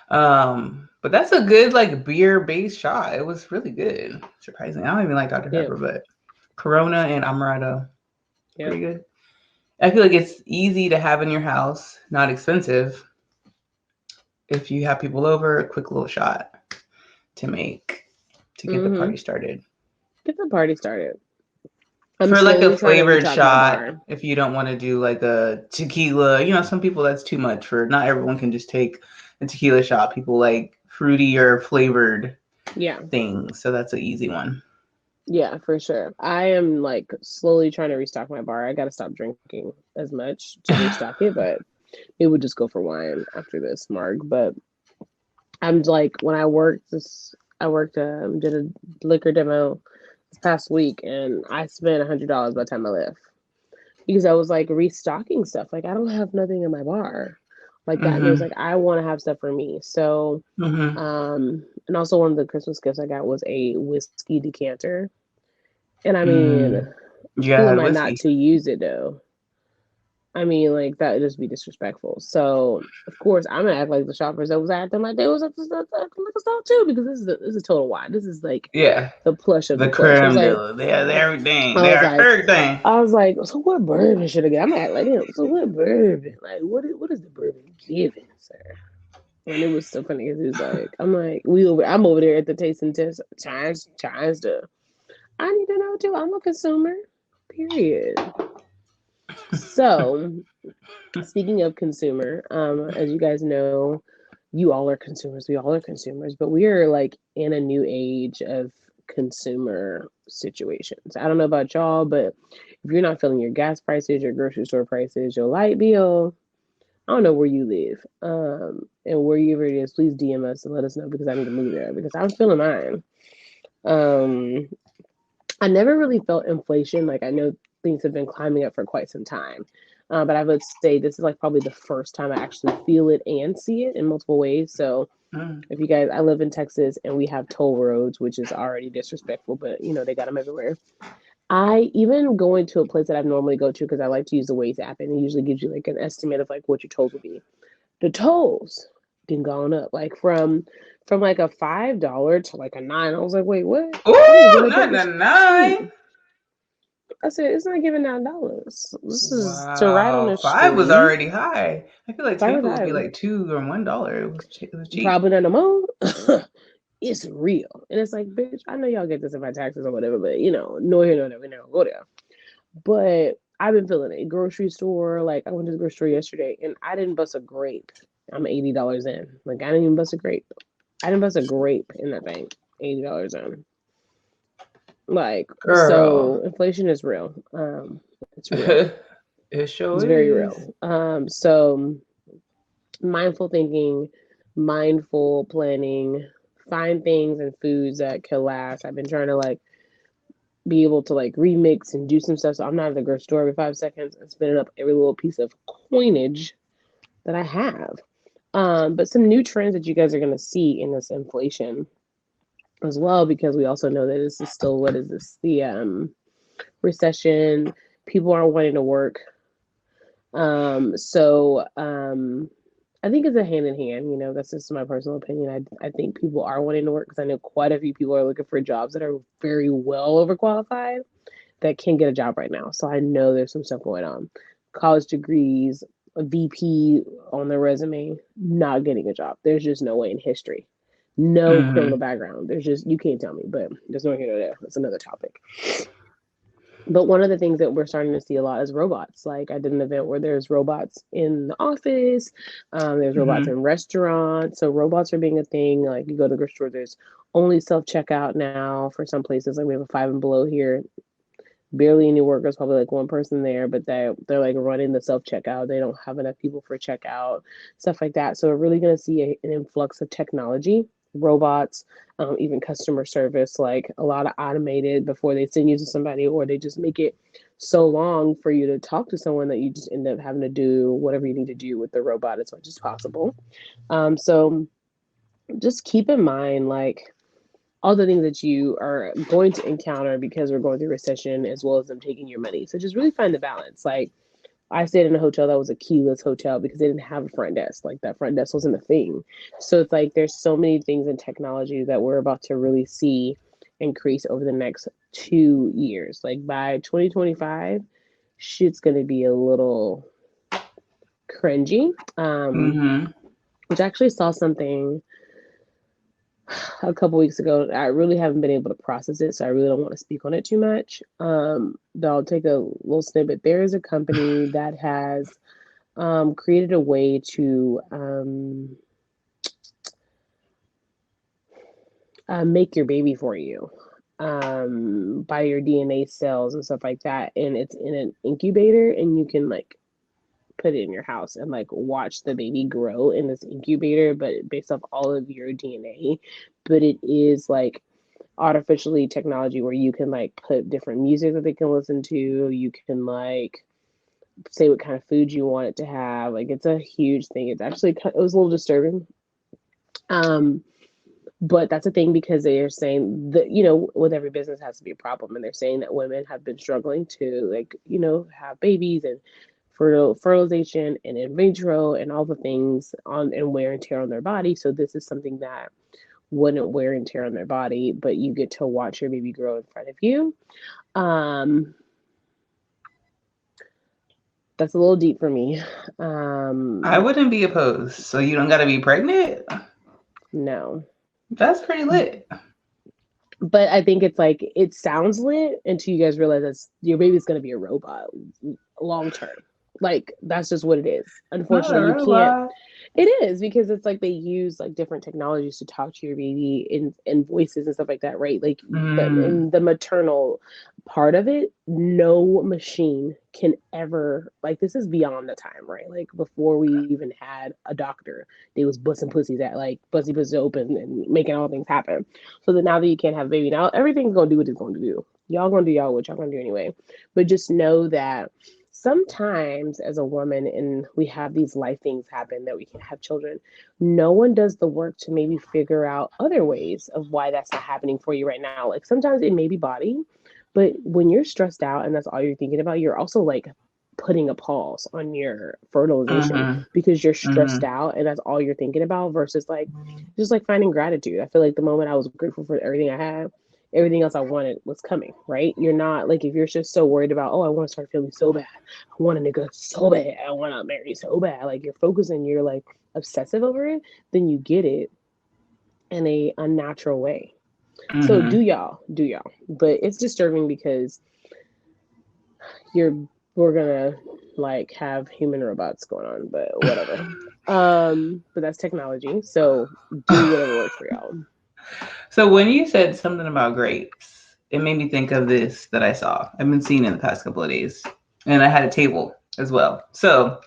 remember. But that's a good like beer based shot. It was really good. Surprisingly, I don't even like Dr Yep. Pepper, but Corona and Amaretto, Yep. pretty good. I feel like it's easy to have in your house, not expensive. If you have people over, a quick little shot to make to get the Mm-hmm. party started. Get the party started. I'm For like a slowly trying to flavored restock my shot, bar. if you don't want to do like a tequila, some people that's too much for. Not everyone can just take a tequila shot. People like fruity or flavored Yeah. things, so that's an easy one. Yeah, for sure. I am like slowly trying to restock my bar. I gotta stop drinking as much to restock it, but it would just go for wine after this, Mark. But I'm like when I worked did a liquor demo this past week and I spent $100 by the time I left. Because I was like restocking stuff. Like I don't have nothing in my bar like that. And it was Mm-hmm. like I want to have stuff for me. So Mm-hmm. and also one of the Christmas gifts I got was a whiskey decanter. And I mean, Mm. You gotta who have am the I not whiskey. to use it though? I mean, like that would just be disrespectful. So of course I'm gonna act like the shoppers that was acting like they was at the liquor store too, because this is total wine. This is like Yeah. the plush of The the plush. So it's creme de like la. They have everything. I They was are like, everything. so what bourbon should I get? I'm gonna act like him. So what bourbon? Like what is the bourbon giving, sir? And it was so funny because he was like, I'm over there at the tasting test trying stuff. I need to know too. I'm a consumer. Period. So speaking of consumer, as you guys know, you all are consumers. We all are consumers, but we are like in a new age of consumer situations. I don't know about y'all, but if you're not feeling your gas prices, your grocery store prices, your light bill, I don't know where you live. And wherever it is, please DM us and let us know because I need to move there because I'm feeling mine. Um, I never really felt inflation. Like I know things have been climbing up for quite some time. But I would say this is like probably the first time I actually feel it and see it in multiple ways. So Mm. if you guys, I live in Texas and we have toll roads, which is already disrespectful, but you know, they got them everywhere. I even going to a place that I normally go to because I like to use the Waze app and it usually gives you like an estimate of like what your tolls will be. The tolls been gone up like from like a $5 to like a 9. I was like, wait, what? I need to Ooh, get back up not the a nine. street. I said, it's not giving $9. This is to ride on Wow, the five was street. already high. I feel like Five was Tampa would high. be like $2 or $1. It was cheap. Probably not no more. It's real. And it's like, bitch, I know y'all get this in my taxes or whatever, but you know, no here, no there, we never go there. But I've been feeling it. Grocery store, like I went to the grocery store yesterday and I didn't bust a grape. I'm $80 in. Like I didn't even bust a grape. I didn't bust a grape in that thing. $80 in. Like, Girl, so inflation is real. It's real. it It's sure very is. real. So mindful thinking, mindful planning, find things and foods that can last. I've been trying to like be able to like remix and do some stuff. So I'm not at the grocery store every 5 seconds and spinning up every little piece of coinage that I have. But some new trends that you guys are going to see in this inflation as well, because we also know that this is still what is this the recession. People aren't wanting to work. So I think it's a hand in hand. You know, that's just my personal opinion. I think people are wanting to work because I know quite a few people are looking for jobs that are very well overqualified that can't get a job right now. So I know there's some stuff going on. College degrees, a VP on their resume, not getting a job. There's just no way in history. No criminal Hmm. background. There's just, you can't tell me, but there's no here nor there. That's another topic. But one of the things that we're starting to see a lot is robots. Like I did an event where there's robots in the office, there's robots Hmm. in restaurants. So robots are being a thing. Like you go to the grocery store, there's only self checkout now for some places. Like we have a Five and Below here, barely any workers, probably like one person there, but they're like running the self checkout. They don't have enough people for checkout, stuff like that. So we're really going to see an influx of technology, robots, even customer service, like a lot of automated before they send you to somebody, or they just make it so long for you to talk to someone that you just end up having to do whatever you need to do with the robot as much as possible. So just keep in mind, like all the things that you are going to encounter because we're going through recession as well as them taking your money. So just really find the balance. Like I stayed in a hotel that was a keyless hotel because they didn't have a front desk. Like that front desk wasn't a thing. So it's like there's so many things in technology that we're about to really see increase over the next 2 years. Like by 2025, shit's gonna be a little cringy. Hmm. Which I actually saw something a couple weeks ago. I really haven't been able to process it, so I really don't want to speak on it too much. But I'll take a little snippet. There is a company that has created a way to make your baby for you by your DNA cells and stuff like that, and it's in an incubator, and you can like put it in your house and like watch the baby grow in this incubator, but based off all of your DNA. But it is like artificially technology where you can like put different music that they can listen to. You can like say what kind of food you want it to have. Like it's a huge thing. It's actually it was a little disturbing. Um, but that's a thing because they are saying that with every business has to be a problem, and they're saying that women have been struggling to like have babies and fertilization and in vitro and all the things on and wear and tear on their body. So this is something that wouldn't wear and tear on their body, but you get to watch your baby grow in front of you. Um, that's a little deep for me. I Um, wouldn't be opposed. So you don't got to be pregnant? no. That's pretty lit. But I think it's like it sounds lit until you guys realize that your baby's gonna be a robot long term. Like that's just what it is. Not a Unfortunately, you can't. robot. It is because it's like they use like different technologies to talk to your baby in voices and stuff like that, right? Like, but Mm, in the maternal part of it, no machine can ever like this is beyond the time, right? Like before we even had a doctor, they was busting pussies at like busting pussies open and making all things happen. So that now that you can't have a baby, now everything's gonna do what it's gonna do. Y'all gonna do y'all what y'all gonna do anyway. But just know that sometimes as a woman and we have these life things happen that we can have children, no one does the work to maybe figure out other ways of why that's not happening for you right now. Like sometimes it may be body, but when you're stressed out and that's all you're thinking about, you're also like putting a pause on your fertilization mm-hmm, because you're stressed mm-hmm. out and that's all you're thinking about versus like just like finding gratitude. I feel like the moment I was grateful for everything I had, everything else I wanted was coming, right? You're not like if you're just so worried about, oh, I want to start feeling so bad. I want a nigga so bad. I want to marry so bad. Like you're focusing, you're like obsessive over it, then you get it in a unnatural way. So Mm-hmm. do y'all. But it's disturbing because you're we're gonna like have human robots going on, but whatever. But that's technology. So do whatever works for y'all. So when you said something about grapes, it made me think of this that I saw. I've been seeing in the past couple of days, and I had a table as well. So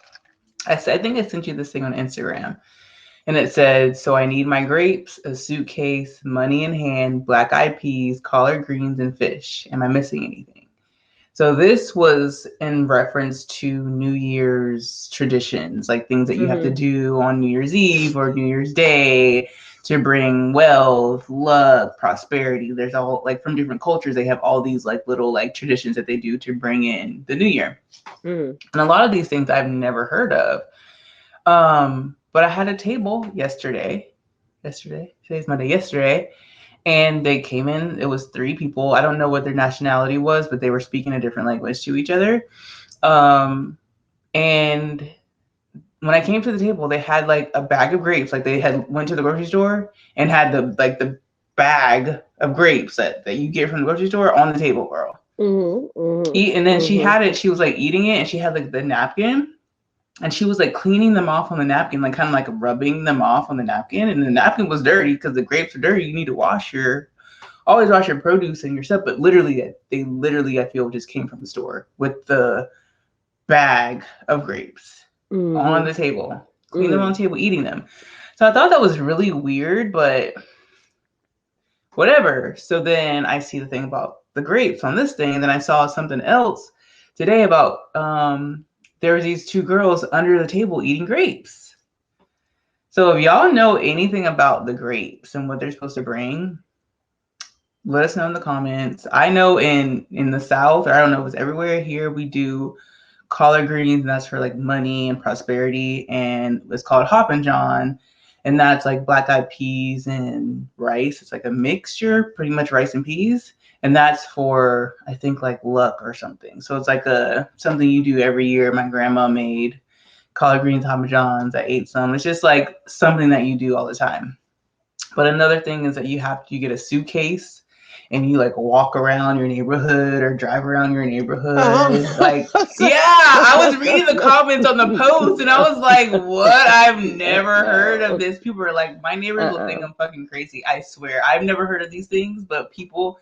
I think I sent you this thing on Instagram, and it said, "So I need my grapes, a suitcase, money in hand, black eyed peas, collard greens, and fish. Am I missing anything?" So this was in reference to New Year's traditions, like things that you have to Mm-hmm. do on New Year's Eve or New Year's Day to bring wealth, luck, prosperity. There's all like from different cultures, they have all these like little like traditions that they do to bring in the new year. Mm-hmm. And a lot of these things I've never heard of. But I had a table yesterday. Today's Monday. Yesterday, and they came in. It was three people. I don't know what their nationality was, but they were speaking a different language to each other. Um, and when I came to the table, they had like a bag of grapes. Like they had went to the grocery store and had the bag of grapes that you get from the grocery store on the table, girl. Mm-hmm. Eat, and then she Mm-hmm. had it. She was like eating it, and she had like the napkin, and she was like cleaning them off on the napkin, like kind of like rubbing them off on the napkin. And the napkin was dirty because the grapes are dirty. You need to wash your always wash your produce and your stuff. But literally, they literally I feel just came from the store with the bag of grapes on Mm-hmm. the table, clean them on Mm. the table, eating them. So I thought that was really weird, but whatever. So then I see the thing about the grapes on this thing, and then I saw something else today about there was these two girls under the table eating grapes. So if y'all know anything about the grapes and what they're supposed to bring, let us know in the comments. I know in the South, or I don't know if it's everywhere here, we do collard greens, and that's for like money and prosperity, and it's called Hoppin' John, and that's like black eyed peas and rice. It's like a mixture, pretty much rice and peas, and that's for I think like luck or something. So it's like a something you do every year. My grandma made collard greens, Hoppin' Johns. I ate some. It's just like something that you do all the time. But another thing is that you get a suitcase and you like walk around your neighborhood or drive around your neighborhood. Like, yeah, I was reading the comments on the post and I was like, what? I've never heard of No. this. People are like, my neighbors will think Uh-uh. I'm fucking crazy. I swear. I've never heard of these things, but people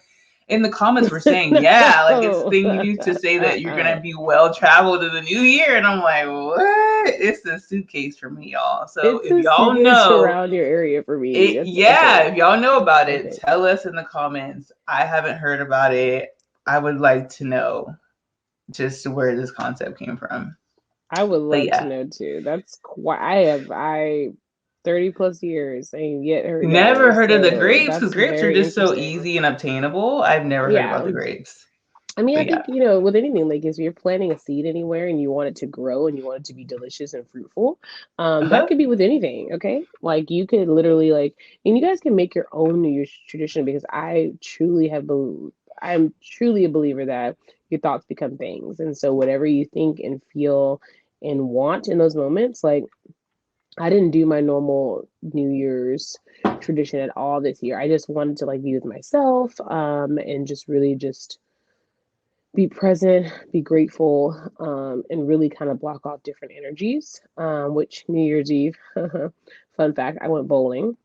in the comments were saying, yeah, like it's a No. thing you do to say that you're Uh-uh. gonna be well traveled in the new year. And I'm like, what? It's the suitcase for me, y'all. So It's if a y'all suitcase know around your area for me. it, That's yeah, okay. if y'all know about it, Okay. tell us in the comments. I haven't heard about it. I would like to know just where this concept came from. I would But love to yeah, know too. That's quite I 30 plus years ain't yet heard that never one. heard of the So grapes because that's grapes are very just so interesting. easy and obtainable. I've never heard about Yeah. the grapes. I mean, I But yeah. think, with anything, like if you're planting a seed anywhere and you want it to grow and you want it to be delicious and fruitful, that Uh-huh. could be with anything, okay? Like you could literally like, and you guys can make your own New Year's tradition because I'm truly a believer that your thoughts become things. And so whatever you think and feel and want in those moments, like I didn't do my normal New Year's tradition at all this year. I just wanted to like be with myself, and just really just be present, be grateful, and really kind of block off different energies. Which New Year's Eve, fun fact, I went bowling.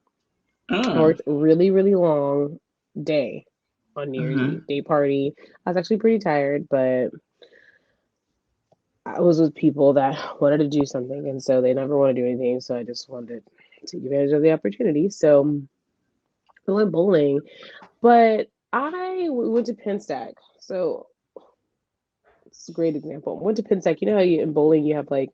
I Mm. worked really, really long day on New Year's Mm-hmm. Eve, day party. I was actually pretty tired, but I was with people that wanted to do something, and so they never want to do anything. So I just wanted to take advantage of the opportunity. So I went bowling, but went to Penstack. So it's a great example. Went to Penstack. You know how you in bowling you have like,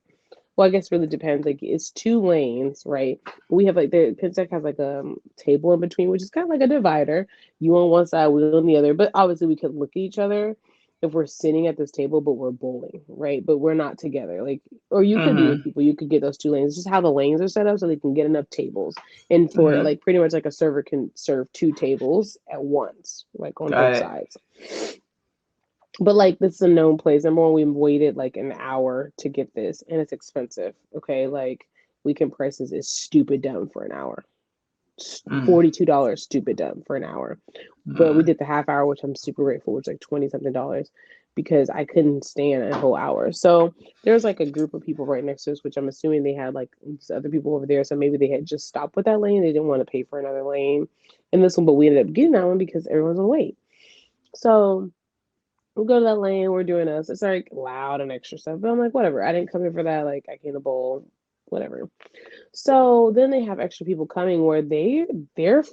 well, I guess it really depends. Like it's two lanes, right? We have like the Pensac has like a table in between, which is kind of like a divider. You on one side, we on the other. But obviously, we could look at each other if we're sitting at this table, but we're bowling, right? But we're not together. Like, or you could be with Mm-hmm. people. You could get those two lanes. Just how the lanes are set up so they can get enough tables, and for Mm-hmm. like pretty much like a server can serve two tables at once, like on Got both it. sides. But like this is a known place. Number one, we waited like an hour to get this, and it's expensive. Okay, like weekend prices is stupid dumb for an hour. Mm. $42 stupid dumb for an hour. But we Mm. did the half hour, which I'm super grateful, which is like 20 something dollars because I couldn't stand a whole hour. So there's like a group of people right next to us, which I'm assuming they had like other people over there. So maybe they had just stopped with that lane. They didn't want to pay for another lane in this one, but we ended up getting that one because everyone's on wait. So we go to that lane, we're doing us. It's like loud and extra stuff. But I'm like, whatever. I didn't come here for that. Like I came to bowl, whatever. So then they have extra people coming where their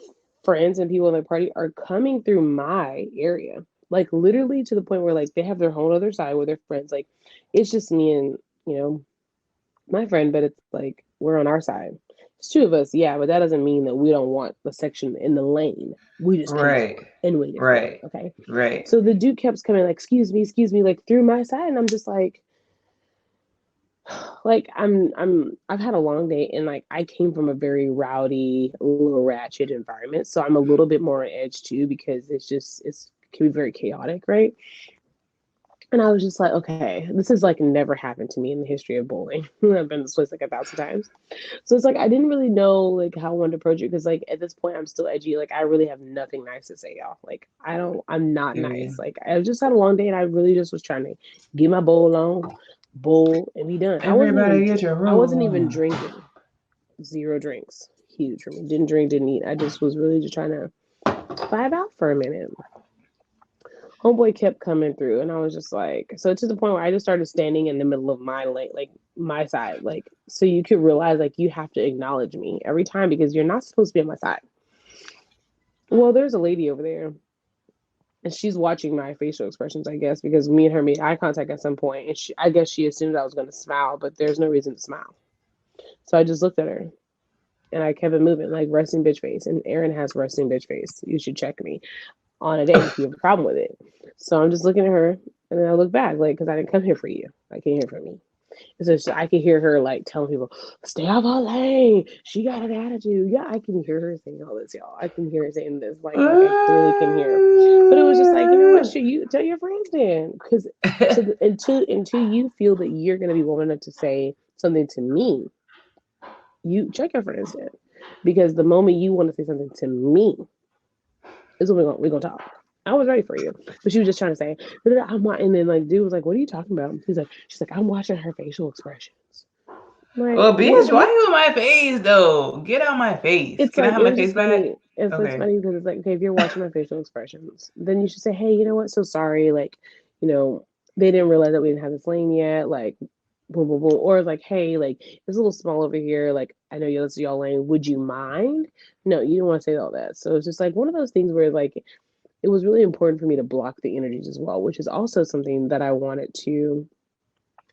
friends and people in their party are coming through my area. Like literally to the point where like they have their whole other side with their friends. Like it's just me and, you know, my friend, but it's like we're on our side. It's two of us, yeah, but that doesn't mean that we don't want the section in the lane. We just came Right. over and waited for it. Right. Okay. Right. So the dude kept coming like, excuse me, like through my side. And I'm just like I've had a long day and like I came from a very rowdy, a little ratchet environment. So I'm a little bit more on edge too because it's can be very chaotic, right? And I was just like, okay, this has like never happened to me in the history of bowling. I've been this place like 1,000 times. So it's like I didn't really know like how I wanted to approach it because like at this point I'm still edgy. Like I really have nothing nice to say, y'all. Like I'm not Hear nice. you. Like I just had a long day and I really just was trying to get my bowl on, bowl and be done. Everybody get your I robe wasn't even on. drinking. Zero drinks. Huge for me. Didn't drink, didn't eat. I just was really just trying to vibe out for a minute. Homeboy kept coming through and I was just like, so to the point where I just started standing in the middle of my lane, like my side, like so you could realize like you have to acknowledge me every time because you're not supposed to be on my side. Well, there's a lady over there and she's watching my facial expressions, I guess, because me and her made eye contact at some point and I guess she assumed I was gonna smile, but there's no reason to smile. So I just looked at her and I kept it moving, like resting bitch face. And Erin has resting bitch face. You should check me on a date if you have a problem with it. So I'm just looking at her, and then I look back, like, because I didn't come here for you. I came here for me. And so I can hear her like telling people, "Stay off her lane. She got an attitude." Yeah, I can hear her saying all this, y'all. I can hear her saying this, like I clearly can hear. But it was just like, you know what? Should you tell your friends then? Because until you feel that you're gonna be woman enough to say something to me, you check your friends then. Because the moment you want to say something to me, is when we're gonna talk. I was ready for you, but she was just trying to say, and then like dude was like, "What are you talking about?" She's like, "I'm watching her facial expressions." I'm like, Well, bitch, why what? you in my face though? Get out my face. It's Can I like have it my was face just back? funny. It's Okay. funny because it's like, okay, if you're watching my facial expressions, then you should say, "Hey, you know what? So sorry, like, you know, they didn't realize that we didn't have this lane yet, like." Boom, boom, boom. Or like, hey, like it's a little small over here. Like, I know this is y'all lane. Would you mind? No, you don't want to say all that. So it's just like one of those things where like it was really important for me to block the energies as well, which is also something that I wanted to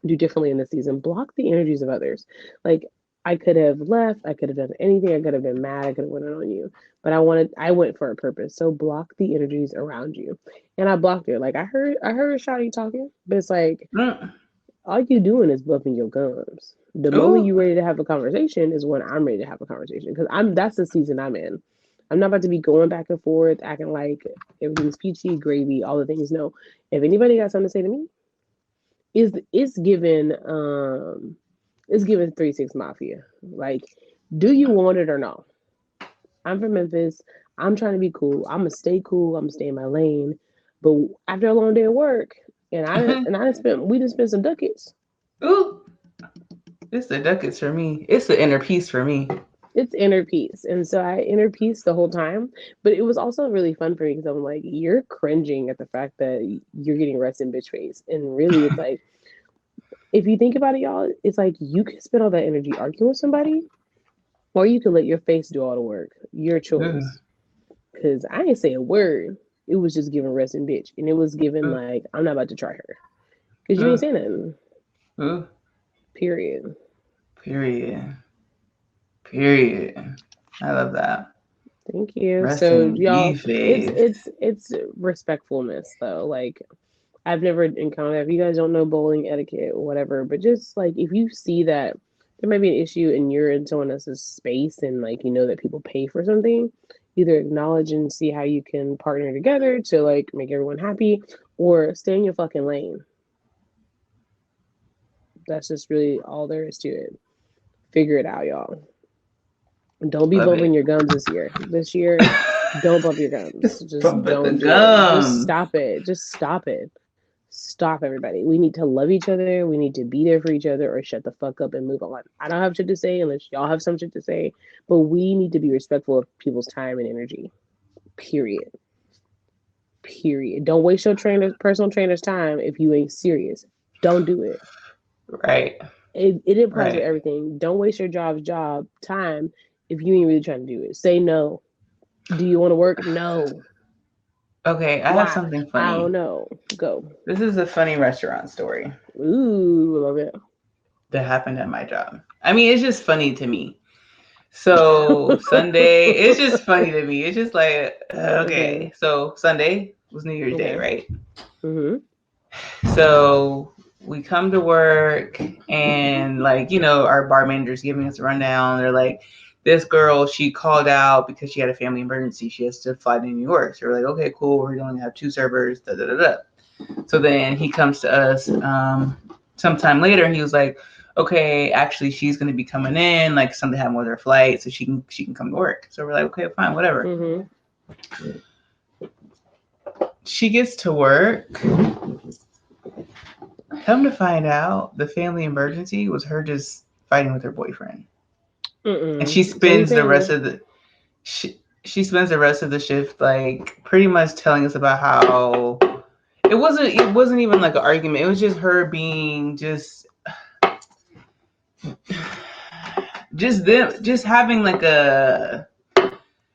do differently in this season. Block the energies of others. Like I could have left, I could have done anything, I could have been mad, I could have went on you, but I went for a purpose. So block the energies around you, and I blocked it. Like I heard Shotty talking, but it's like Mm. all you doing is bumping your gums. The moment Ooh. you're ready to have a conversation is when I'm ready to have a conversation because I'm that's the season I'm in. I'm not about to be going back and forth, acting like everything's peachy, gravy, all the things. No, if anybody got something to say to me, is given it's given 3 6 Mafia. Like, do you want it or not? I'm from Memphis. I'm trying to be cool. I'm gonna stay cool. I'm gonna stay in my lane. But after a long day of work, And I spent we just spent some ducats. Ooh, it's the ducats for me. It's the inner peace for me. It's inner peace. And so I inner peace the whole time. But it was also really fun for me because I'm like, you're cringing at the fact that you're getting rest in bitch face. And really, it's like, if you think about it, y'all, it's like you can spend all that energy arguing with somebody, or you can let your face do all the work. Your Ooh, choice. Because I didn't say a word. It was just giving rest in bitch. And it was given ooh, like, I'm not about to try her. Because you ain't ooh, saying nothing. ooh. Period. Period. Period. I love that. Thank you. Rest So in y'all, B face. it's respectfulness though. Like I've never encountered. If you guys don't know bowling etiquette or whatever, but just like if you see that there might be an issue and you're in someone else's space and like you know that people pay for something, either acknowledge and see how you can partner together to like make everyone happy, or stay in your fucking lane. That's just really all there is to it. Figure it out, y'all. Don't be Love bumping it. your gums this year. This year, don't bump your gums. Just From the don't do it. Just gums. stop it. Just stop it. Stop, everybody. We need to love each other. We need to be there for each other or shut the fuck up and move on. I don't have shit to say unless y'all have some shit to say, but we need to be respectful of people's time and energy. Period. Period. Don't waste your personal trainer's time if you ain't serious. Don't do it. Right. It applies with Right. everything. Don't waste your job time if you ain't really trying to do it. Say no. Do you want to work? No. Okay, I have Why? something I don't funny. know. Go. This is a funny restaurant story Ooh, love it. that happened at my job. I mean, it's just funny to me. So Sunday, it's just funny to me. It's just like, Okay. okay. So Sunday was New Year's Day, Okay. right? Mhm. So we come to work and like, our bar manager's giving us a rundown. They're like, this girl, she called out because she had a family emergency. She has to fly to New York. So we're like, okay, cool. We're going to have two servers. Da, da, da, da. So then he comes to us sometime later and he was like, okay, actually she's going to be coming in, like something happened with her flight, so she can come to work. So we're like, okay, fine, whatever. Mhm. She gets to work. Come to find out, the family emergency was her just fighting with her boyfriend, and she Same spends the rest family. of the she spends the rest of the shift like pretty much telling us about how it wasn't even like an argument. It was just her being just having like a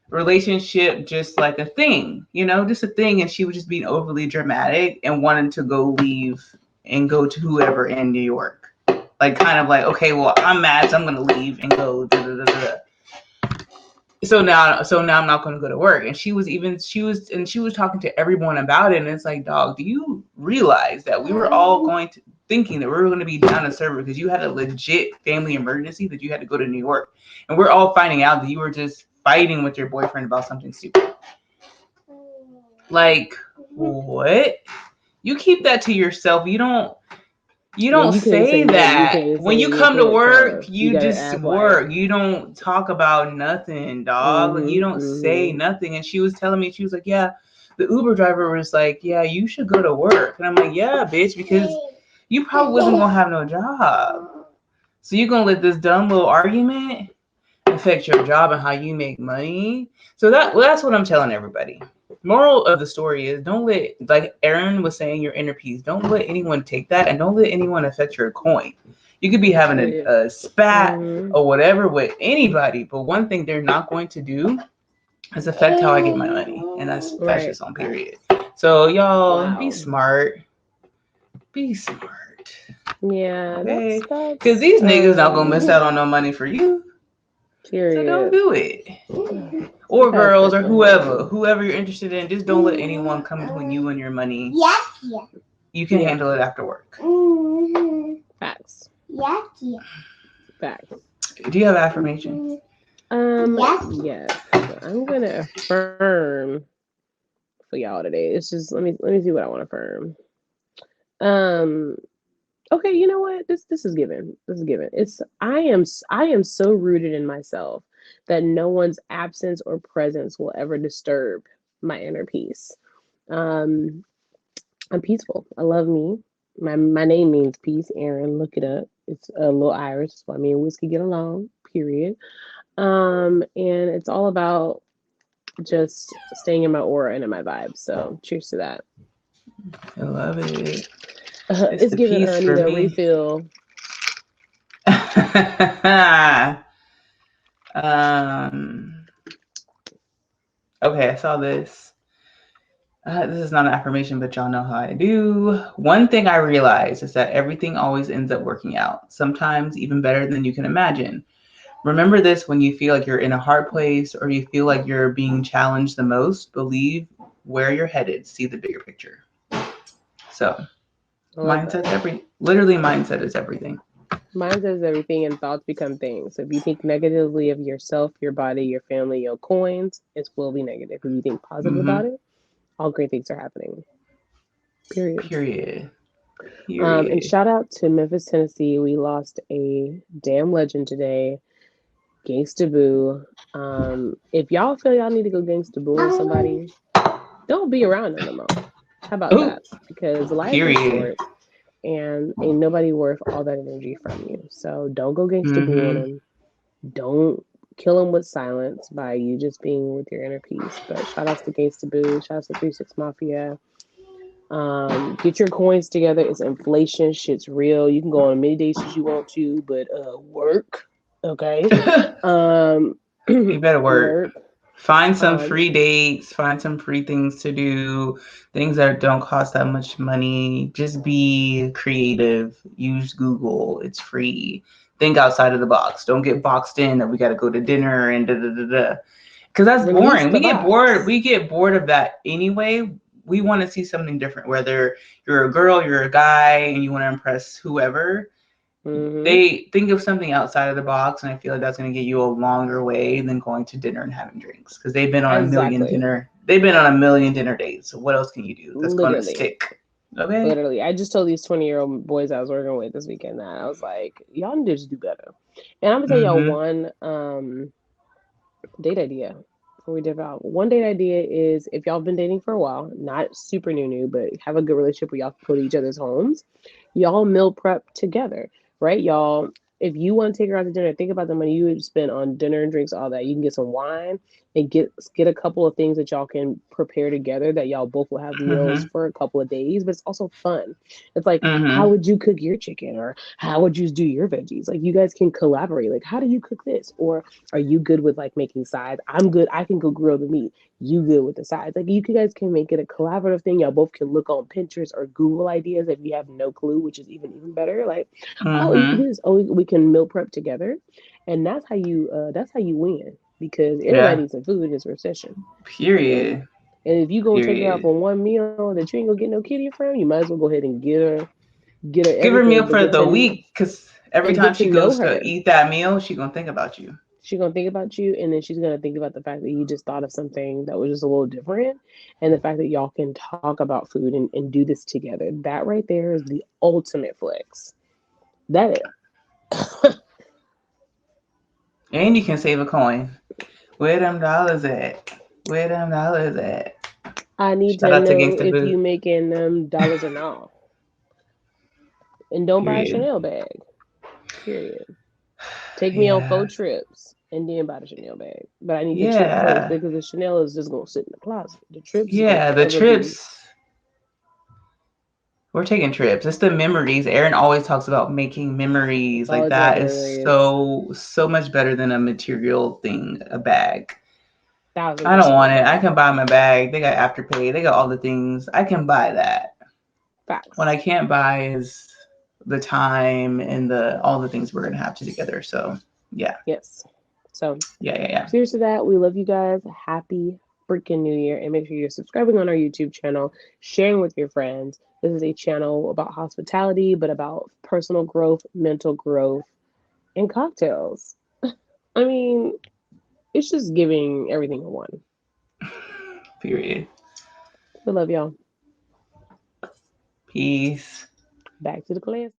relationship, just like a thing, just a thing, and she was just being overly dramatic and wanting to go leave and go to whoever in New York, like kind of like, okay, well, I'm mad, so I'm gonna leave and go da, da, da, da. So now I'm not going to go to work. And she was talking to everyone about it. And it's like, dog, do you realize that we were all thinking that we were going to be down a server because you had a legit family emergency that you had to go to New York, and we're all finding out that you were just fighting with your boyfriend about something stupid. Like, what? You keep that to yourself. You don't When you can't say say nothing, you that. can't When say you you come to can't work, tell. You you gotta just act like. work. You don't talk about nothing, dog. Like, you Mhm. don't say Mhm. nothing. And she was telling me, she was like, yeah, the Uber driver was like, yeah, you should go to work. And I'm like, yeah, bitch, because you probably wasn't gonna have no job. So you're gonna let this dumb little argument affect your job and how you make money. So that's what I'm telling everybody. Moral of the story is, don't let, like Erin was saying, your inner peace. Don't let anyone take that, and don't let anyone affect your coin. You could be having Period. a spat Mhm. or whatever with anybody, but one thing they're not going to do is affect how I get my money, and that's Right. just on period. So y'all, be Wow. smart. Be smart. Yeah, Okay? Because that's these niggas not gonna miss out on no money for you. So don't period. do it. I've Or had girls, friends or like that. whoever you're interested in, just don't let anyone come between you and your money. You can Yep. handle it after work. Facts. Facts. Do you have affirmation? Yes. I'm gonna affirm for y'all today. It's just let me see what I want to affirm. Um okay, you know what? This is given. This is given. I am so rooted in myself that no one's absence or presence will ever disturb my inner peace. Um I'm peaceful. I love me. My name means peace. Erin, look it up. It's a little Irish. That's why me and whiskey get along. Period. And it's all about just staying in my aura and in my vibe. So cheers to that. I love it. It's It's the giving piece I for need a me. refill. um, okay, I saw this. This is not an affirmation, but y'all know how I do. One thing I realize is that everything always ends up working out, sometimes even better than you can imagine. Remember this when you feel like you're in a hard place or you feel like you're being challenged the most. Believe where you're headed, see the bigger picture. So, I love that. literally, mindset is everything. Mine says everything and thoughts become things. So if you think negatively of yourself, your body, your family, your coins, it will be negative. If you think positive Mm-hmm. about it, all great things are happening. Period. Period. And Period. shout out to Memphis, Tennessee. We lost a damn legend today, Gangsta Boo. If y'all feel y'all need to go Gangsta Boo on somebody, don't be around them no more. How about Ooh, that? Because life is period. short and ain't nobody worth all that energy from you. So don't go Gangsta Boo on Mm-hmm. them. Don't kill them with silence by you just being with your inner peace. But shout outs to Gangsta Boo, shout outs to 36 Mafia. Get your coins together. It's inflation. Shit's real. You can go on as many dates as you want to, but work. Okay. Um, You better work. work. Find some Um, free dates, find some free things to do, things that don't cost that much money. Just be creative. Use Google. It's free. Think outside of the box. Don't get boxed in that we got to go to dinner and da da da da. Because that's release boring. the We get bored. box. We get bored of that anyway. We want to see something different. Whether you're a girl, you're a guy, and you want to impress whoever, Mm-hmm. they think of something outside of the box, and I feel like that's going to get you a longer way than going to dinner and having drinks because Exactly. they've been on a million dinner dates. So what else can you do that's going to Literally. stick? Okay. Literally. I just told these 20-year-old boys I was working with this weekend that I was like, y'all need to just do better. And I'm gonna tell y'all Mm-hmm. one date idea before we dip out. One date idea is if y'all been dating for a while, not super new, but have a good relationship where y'all can go to each other's homes, y'all meal prep together, right? Y'all, if you want to take her out to dinner, think about the money you would spend on dinner and drinks, all that. You can get some wine and get a couple of things that y'all can prepare together that y'all both will have meals Mm-hmm. for a couple of days, but it's also fun. It's like, how Mm-hmm. would you cook your chicken or how would you do your veggies? Like you guys can collaborate. Like, how do you cook this? Or are you good with like making sides? I'm good. I can go grill the meat. You good with the sides? Like you guys can make it a collaborative thing. Y'all both can look on Pinterest or Google ideas if you have no clue, which is even better. Like, oh, you can Mm-hmm. do this. Oh, we can meal prep together, and that's how you win because everybody Yeah. needs some food in this recession, you know. Period. And if you gonna take her out Period. for one meal that you ain't gonna get no kitty from, you might as well go ahead and get her Give her a everything, meal for the week because every but time get to she know goes to her. eat that meal, she gonna think about you. She's gonna think about you, and then she's gonna think about the fact that you just thought of something that was just a little different, and the fact that y'all can talk about food and do this together. That right there is the ultimate flex. That is, And you can save a coin. Where them dollars at? Where them dollars at? I need Shout to out to know Gangsta if Boo. you making dollars or not, and don't buy a Period. Chanel bag. Period. Take me on Yeah. 4 trips and then buy the Chanel bag. But I need the trip first Yeah. because the Chanel is just gonna sit in the closet. The trips is gonna Yeah. The forever be. trips. We're taking trips. It's the memories. Erin always talks about making memories. It's Like always about that the is memories. so much better than a material thing, a bag. Thousand I don't percent want it. I agree. can buy my bag. They got Afterpay. They got all the things. I can buy that. What Facts. I can't buy is the time and the all the things we're gonna have to together. So yeah. Yes. So Yeah. cheers to that. We love you guys. Happy freaking New Year. And make sure you're subscribing on our YouTube channel, sharing with your friends. This is a channel about hospitality, but about personal growth, mental growth, and cocktails. I mean, it's just giving everything in one. Period. We love y'all. Peace. Back to the class.